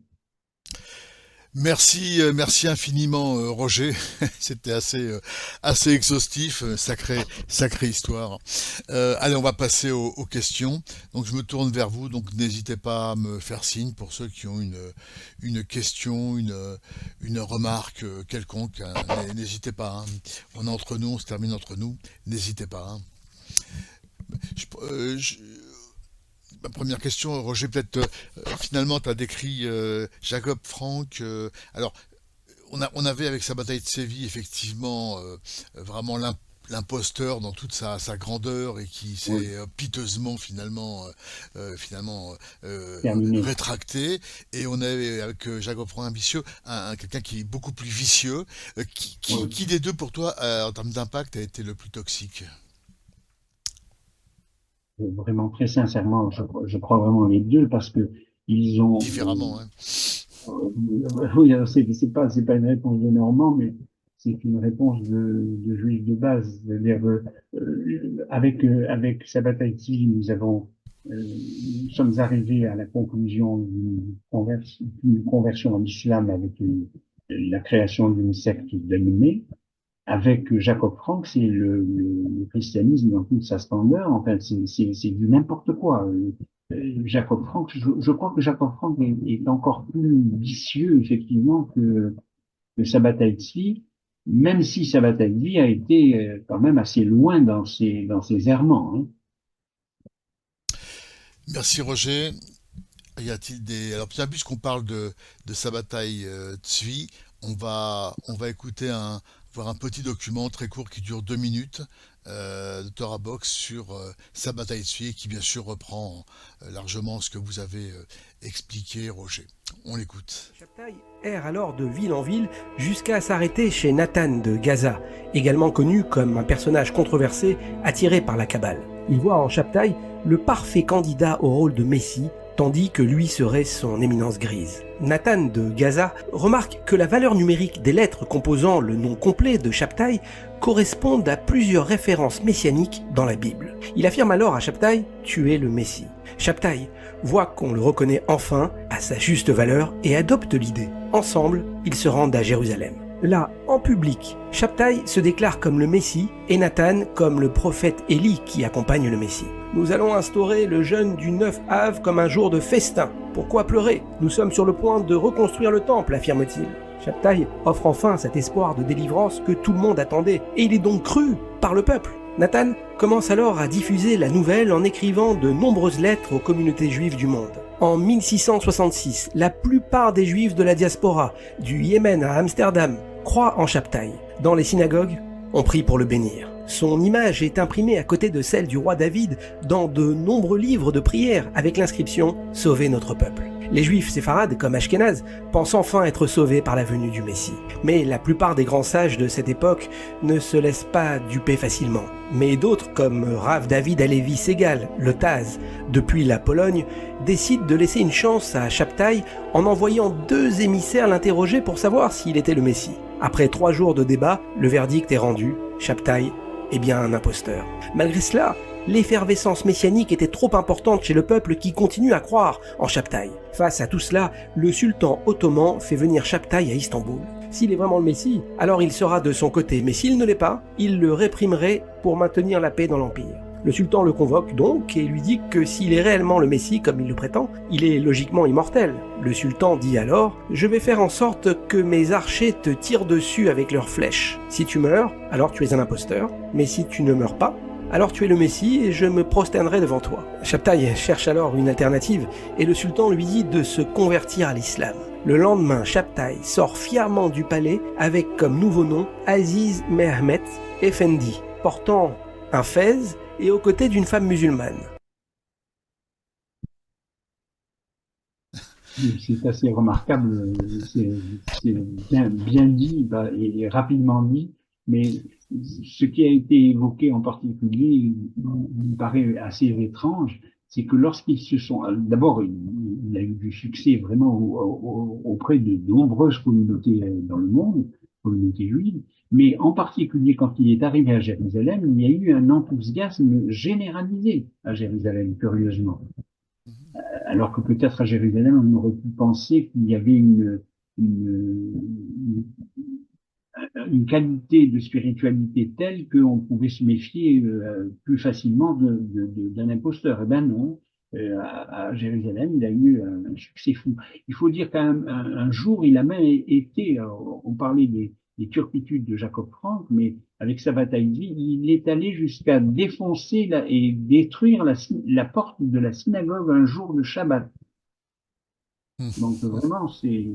Merci, merci infiniment, Roger. C'était assez exhaustif, sacrée histoire. Allez, on va passer aux questions. Donc, je me tourne vers vous. Donc, n'hésitez pas à me faire signe pour ceux qui ont une question, une remarque quelconque, hein. N'hésitez pas, hein. On est entre nous, on se termine entre nous. N'hésitez pas, hein. Je- euh, je- Ma première question, Roger, peut-être finalement, tu as décrit Jacob Frank. Alors, on avait avec sa bataille de Séville effectivement vraiment l'imposteur dans toute sa grandeur et qui Oui, s'est piteusement finalement terminé. rétracté. Et on avait avec Jacob Frank ambitieux quelqu'un qui est beaucoup plus vicieux. Oui. Qui des deux pour toi en termes d'impact a été le plus toxique? Vraiment, très sincèrement, je crois vraiment les deux parce que ils ont, Différemment, hein. oui, alors c'est pas une réponse de Normand, mais c'est une réponse de juif de base. C'est-à-dire, avec Sabataïti, nous sommes arrivés à la conclusion d'une conversion en islam avec la création d'une secte d'animés. Avec Jacob Frank, c'est le christianisme dans toute sa splendeur. Enfin, c'est du n'importe quoi. Jacob Frank, je crois que Jacob Frank est encore plus vicieux, effectivement, que Sabataïti, même si Sabataïti a été quand même assez loin dans ses errements, hein. Merci Roger. Y a-t-il des... Alors, bien, puisqu'on parle de sa bataille Tsui, on va écouter voir un petit document très court qui dure 2 minutes de Torah Box sur sa bataille Tsui, qui bien sûr reprend largement ce que vous avez expliqué, Roger. On l'écoute. Shabtai erre alors de ville en ville jusqu'à s'arrêter chez Nathan de Gaza, également connu comme un personnage controversé attiré par la Kabbale. Il voit en Shabtai le parfait candidat au rôle de Messie, tandis que lui serait son éminence grise. Nathan de Gaza remarque que la valeur numérique des lettres composant le nom complet de Shabtai correspondent à plusieurs références messianiques dans la Bible. Il affirme alors à Shabtai « Tu es le Messie ». Shabtai voit qu'on le reconnaît enfin à sa juste valeur et adopte l'idée. Ensemble, ils se rendent à Jérusalem. Là, en public, Shabtai se déclare comme le Messie et Nathan comme le prophète Élie qui accompagne le Messie. Nous allons instaurer le jeûne du 9 Av comme un jour de festin. Pourquoi pleurer? Nous sommes sur le point de reconstruire le temple, affirme-t-il. Shabtai offre enfin cet espoir de délivrance que tout le monde attendait, et il est donc cru par le peuple. Nathan commence alors à diffuser la nouvelle en écrivant de nombreuses lettres aux communautés juives du monde. En 1666, la plupart des juifs de la diaspora, du Yémen à Amsterdam, croient en Shabtai. Dans les synagogues, on prie pour le bénir. Son image est imprimée à côté de celle du roi David dans de nombreux livres de prières avec l'inscription « Sauvez notre peuple ». Les juifs séfarades, comme Ashkénaz, pensent enfin être sauvés par la venue du Messie. Mais la plupart des grands sages de cette époque ne se laissent pas duper facilement. Mais d'autres, comme Rav David Halevi Segal, le Taz, depuis la Pologne, décident de laisser une chance à Shabtai en envoyant 2 émissaires l'interroger pour savoir s'il était le Messie. Après 3 jours de débat, le verdict est rendu. Shabtai est bien un imposteur. Malgré cela, l'effervescence messianique était trop importante chez le peuple qui continue à croire en Shabtai. Face à tout cela, le sultan ottoman fait venir Shabtai à Istanbul. S'il est vraiment le Messie, alors il sera de son côté, mais s'il ne l'est pas, il le réprimerait pour maintenir la paix dans l'Empire. Le sultan le convoque donc et lui dit que s'il est réellement le Messie comme il le prétend, il est logiquement immortel. Le sultan dit alors « Je vais faire en sorte que mes archers te tirent dessus avec leurs flèches. Si tu meurs, alors tu es un imposteur, mais si tu ne meurs pas, alors tu es le Messie et je me prosternerai devant toi. » Chaptaï cherche alors une alternative et le sultan lui dit de se convertir à l'islam. Le lendemain, Chaptaï sort fièrement du palais avec comme nouveau nom Aziz Mehmet Effendi, portant un fez et aux côtés d'une femme musulmane. C'est assez remarquable, c'est bien dit et rapidement dit, mais ce qui a été évoqué en particulier me paraît assez étrange, c'est que lorsqu'ils se sont... D'abord, il a eu du succès vraiment auprès de nombreuses communautés dans le monde, communautés juives, mais en particulier quand il est arrivé à Jérusalem, il y a eu un enthousiasme généralisé à Jérusalem, curieusement. Alors que peut-être à Jérusalem, on aurait pu penser qu'il y avait une, une qualité de spiritualité telle qu'on pouvait se méfier plus facilement d'un imposteur. Eh ben non, à Jérusalem, il a eu un succès fou. Il faut dire qu'un jour, il a même été, on parlait des turpitudes de Jacob Frank, mais avec sa bataille de vie, il est allé jusqu'à défoncer et détruire la porte de la synagogue un jour de Shabbat. Donc vraiment, c'est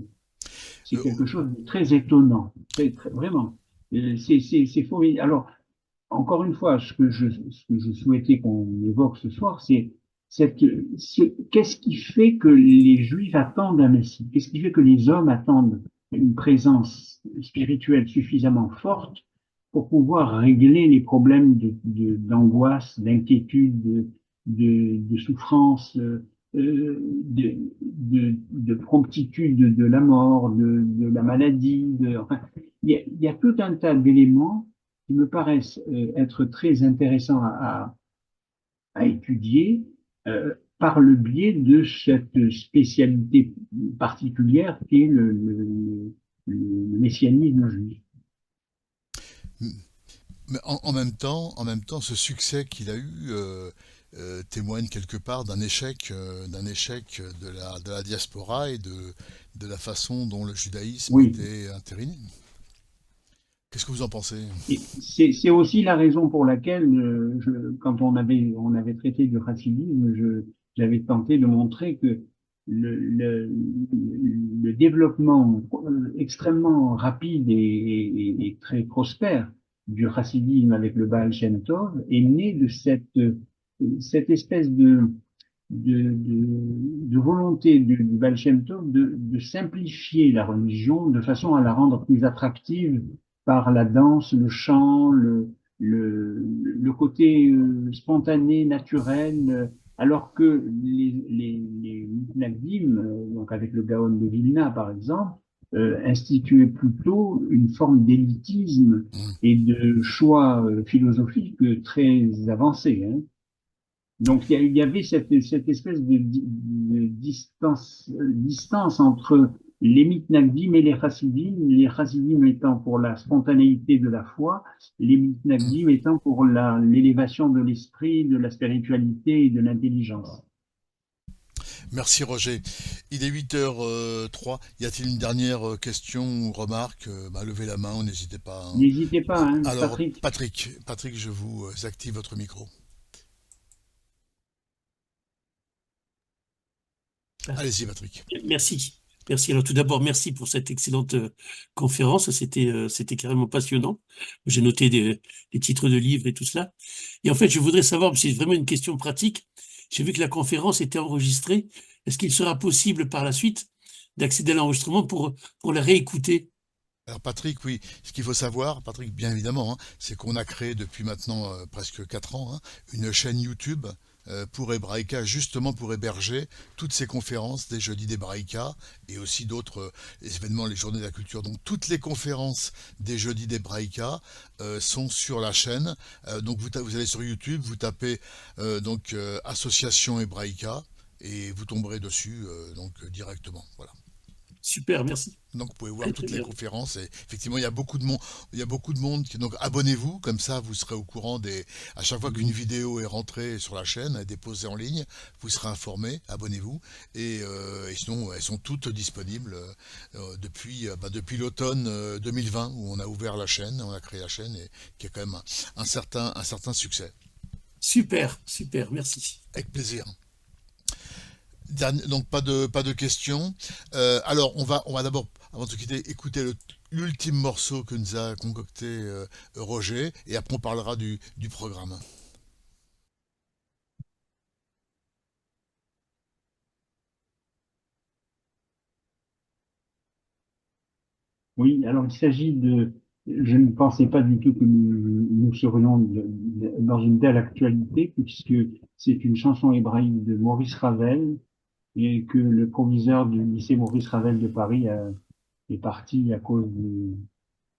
quelque chose de très étonnant, vraiment. C'est formidable. Alors, encore une fois, ce que je souhaitais qu'on évoque ce soir, c'est qu'est-ce qui fait que les Juifs attendent un Messie? Qu'est-ce qui fait que les hommes attendent une présence spirituelle suffisamment forte pour pouvoir régler les problèmes d'angoisse, d'inquiétude, de souffrance, de promptitude de la mort, de la maladie, enfin, il y a tout un tas d'éléments qui me paraissent être très intéressants à étudier par le biais de cette spécialité particulière qui est le messianisme juif. Mais en même temps, ce succès qu'il a eu témoigne quelque part d'un échec de la diaspora et de la façon dont le judaïsme Oui. était entériné. Qu'est-ce que vous en pensez? C'est aussi la raison pour laquelle, quand on avait traité du chassidisme, j'avais tenté de montrer que le développement extrêmement rapide et très prospère du chassidisme avec le Baal Shem Tov est né de cette espèce de volonté du Baal Shem Tov de simplifier la religion de façon à la rendre plus attractive par la danse, le chant, le côté spontané, naturel, alors que les Mitnagdim, donc avec le Gaon de Vilna par exemple, instituaient plutôt une forme d'élitisme et de choix philosophiques très avancés. Hein. Donc il y avait cette espèce de distance entre les mitnagdim et les chassidim étant pour la spontanéité de la foi, les mitnagdim étant pour l'élévation de l'esprit, de la spiritualité et de l'intelligence. Merci Roger. Il est 8h03. Y a-t-il une dernière question ou remarque? Levez la main, n'hésitez pas. Hein. N'hésitez pas, hein, Alors, Patrick. Patrick, je vous active votre micro. Allez-y, Patrick. Merci. Merci. Alors tout d'abord, merci pour cette excellente conférence. C'était carrément passionnant. J'ai noté des titres de livres et tout cela. Et en fait, je voudrais savoir, c'est vraiment une question pratique. J'ai vu que la conférence était enregistrée. Est-ce qu'il sera possible par la suite d'accéder à l'enregistrement pour la réécouter? Alors Patrick, oui, ce qu'il faut savoir, Patrick, bien évidemment, hein, c'est qu'on a créé depuis maintenant presque 4 ans une chaîne YouTube pour Hebraïka, justement pour héberger toutes ces conférences des jeudis d'Hebraïka et aussi d'autres événements, les journées de la culture. Donc toutes les conférences des jeudis d'Hebraïka sont sur la chaîne. Donc vous allez sur YouTube, vous tapez Association Hebraïka et vous tomberez dessus directement. Voilà. Super, merci. Donc vous pouvez voir Très, toutes très les bien. conférences et effectivement il y a beaucoup de monde donc abonnez-vous comme ça vous serez au courant à chaque fois qu'une vidéo est rentrée sur la chaîne, est déposée en ligne, vous serez informé, abonnez-vous et sinon elles sont toutes disponibles depuis l'automne 2020 où on a ouvert la chaîne, on a créé la chaîne et qui a quand même un certain succès. Super, super, merci. Avec plaisir. Donc pas de questions. Alors on va d'abord, avant de se quitter, écouter l'ultime morceau que nous a concocté Roger, et après on parlera du programme. Oui, alors il s'agit je ne pensais pas du tout que nous serions dans une telle actualité, puisque c'est une chanson hébraïque de Maurice Ravel, et que le proviseur du lycée Maurice Ravel de Paris est parti à cause de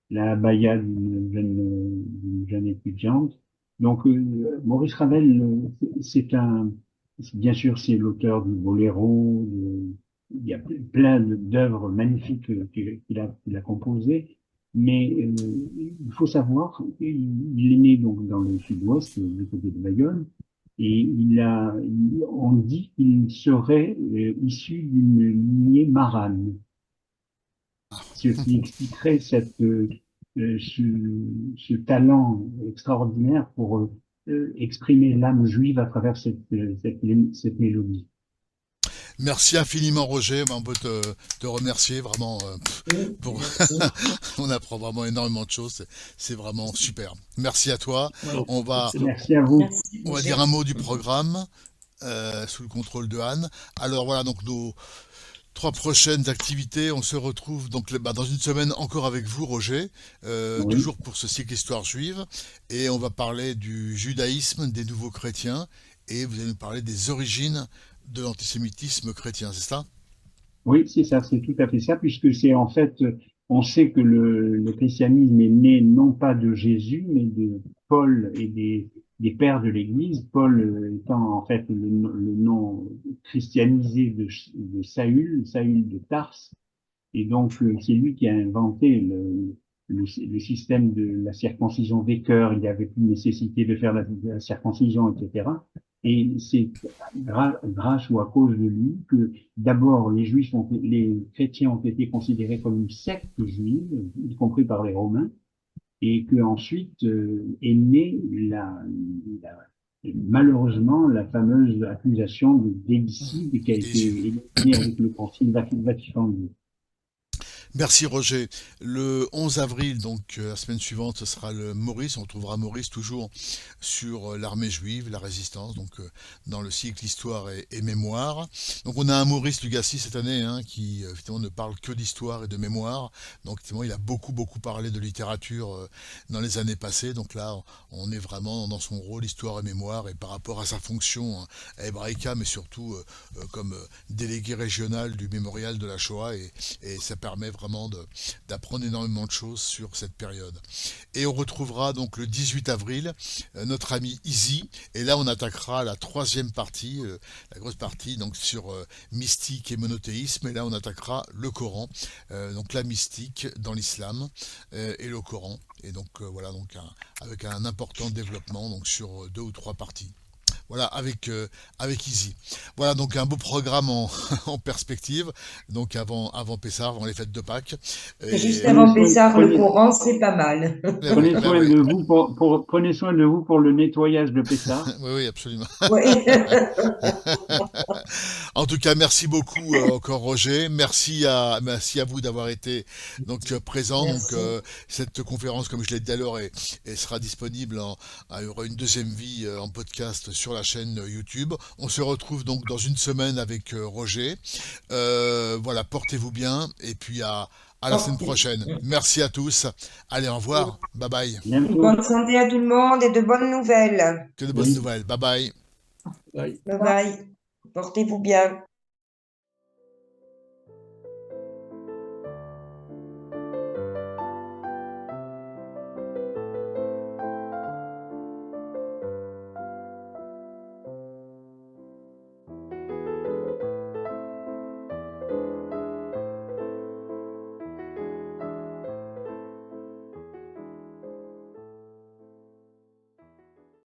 la abaya d'une jeune étudiante. Donc, Maurice Ravel, bien sûr, c'est l'auteur du Boléro, il y a plein d'œuvres magnifiques qu'il a composées, mais il faut savoir qu'il est né donc dans le sud-ouest, du côté de Bayonne, et on dit qu'il serait issu d'une lignée marane, ce qui expliquerait ce talent extraordinaire pour exprimer l'âme juive à travers cette mélodie. Merci infiniment Roger, on peut te remercier vraiment pour on apprend vraiment énormément de choses, c'est vraiment super. Merci à toi. Wow, On va excellent. Merci à vous. Merci, on va Roger. dire un mot du programme sous le contrôle de Anne. Alors voilà donc nos 3 prochaines activités, on se retrouve donc dans une semaine encore avec vous Roger, Oui. toujours pour ce cycle Histoire juive, et on va parler du judaïsme, des nouveaux chrétiens, et vous allez nous parler des origines de l'antisémitisme chrétien, c'est ça? Oui, c'est ça, c'est tout à fait ça, puisque c'est en fait, on sait que le christianisme est né non pas de Jésus, mais de Paul et des pères de l'Église, Paul étant en fait le nom christianisé de Saül de Tarse, et donc c'est lui qui a inventé le système de la circoncision des cœurs, il n'y avait plus nécessité de faire la circoncision, etc. Et c'est grâce ou à cause de lui que d'abord les chrétiens ont été considérés comme une secte juive, y compris par les Romains, et que ensuite est née malheureusement la fameuse accusation de déicide qui a été éliminée avec le Concile Vatican II. Merci Roger. Le 11 avril, donc la semaine suivante, ce sera le Maurice. On retrouvera Maurice toujours sur l'armée juive, la résistance, donc dans le cycle Histoire et Mémoire. Donc on a un Maurice Lugassi cette année qui effectivement ne parle que d'histoire et de mémoire. Donc effectivement il a beaucoup parlé de littérature dans les années passées. Donc là on est vraiment dans son rôle Histoire et Mémoire et par rapport à sa fonction à Hebraïca, mais surtout comme délégué régional du mémorial de la Shoah et ça permet vraiment d'apprendre énormément de choses sur cette période. Et on retrouvera donc le 18 avril notre ami Izzy, et là on attaquera la 3e partie, la grosse partie donc sur mystique et monothéisme, et là on attaquera le Coran, donc la mystique dans l'islam et le Coran, et donc voilà donc avec un important développement donc sur 2 ou 3 parties. Voilà, avec Easy. Voilà, donc un beau programme en perspective, donc avant Pessah, avant les fêtes de Pâques. Juste Et, avant Pessah, le Prenez, Coran, c'est pas mal. prenez bah soin oui, de vous prenez soin de vous pour le nettoyage de Pessah. oui, absolument. Oui. En tout cas, merci beaucoup encore Roger. Merci à vous d'avoir été donc présent. Donc Merci. cette conférence, comme je l'ai dit alors, sera disponible. Il y aura une deuxième vie en podcast sur la chaîne YouTube. On se retrouve donc dans une semaine avec Roger. Voilà, portez-vous bien et puis à la semaine Ok. prochaine. Merci à tous. Allez, au revoir. Bye bye. Bientôt. Bonne santé à tout le monde et de bonnes nouvelles. Que de bonnes Oui. nouvelles. Bye bye. Bye. Bye bye. Portez-vous bien.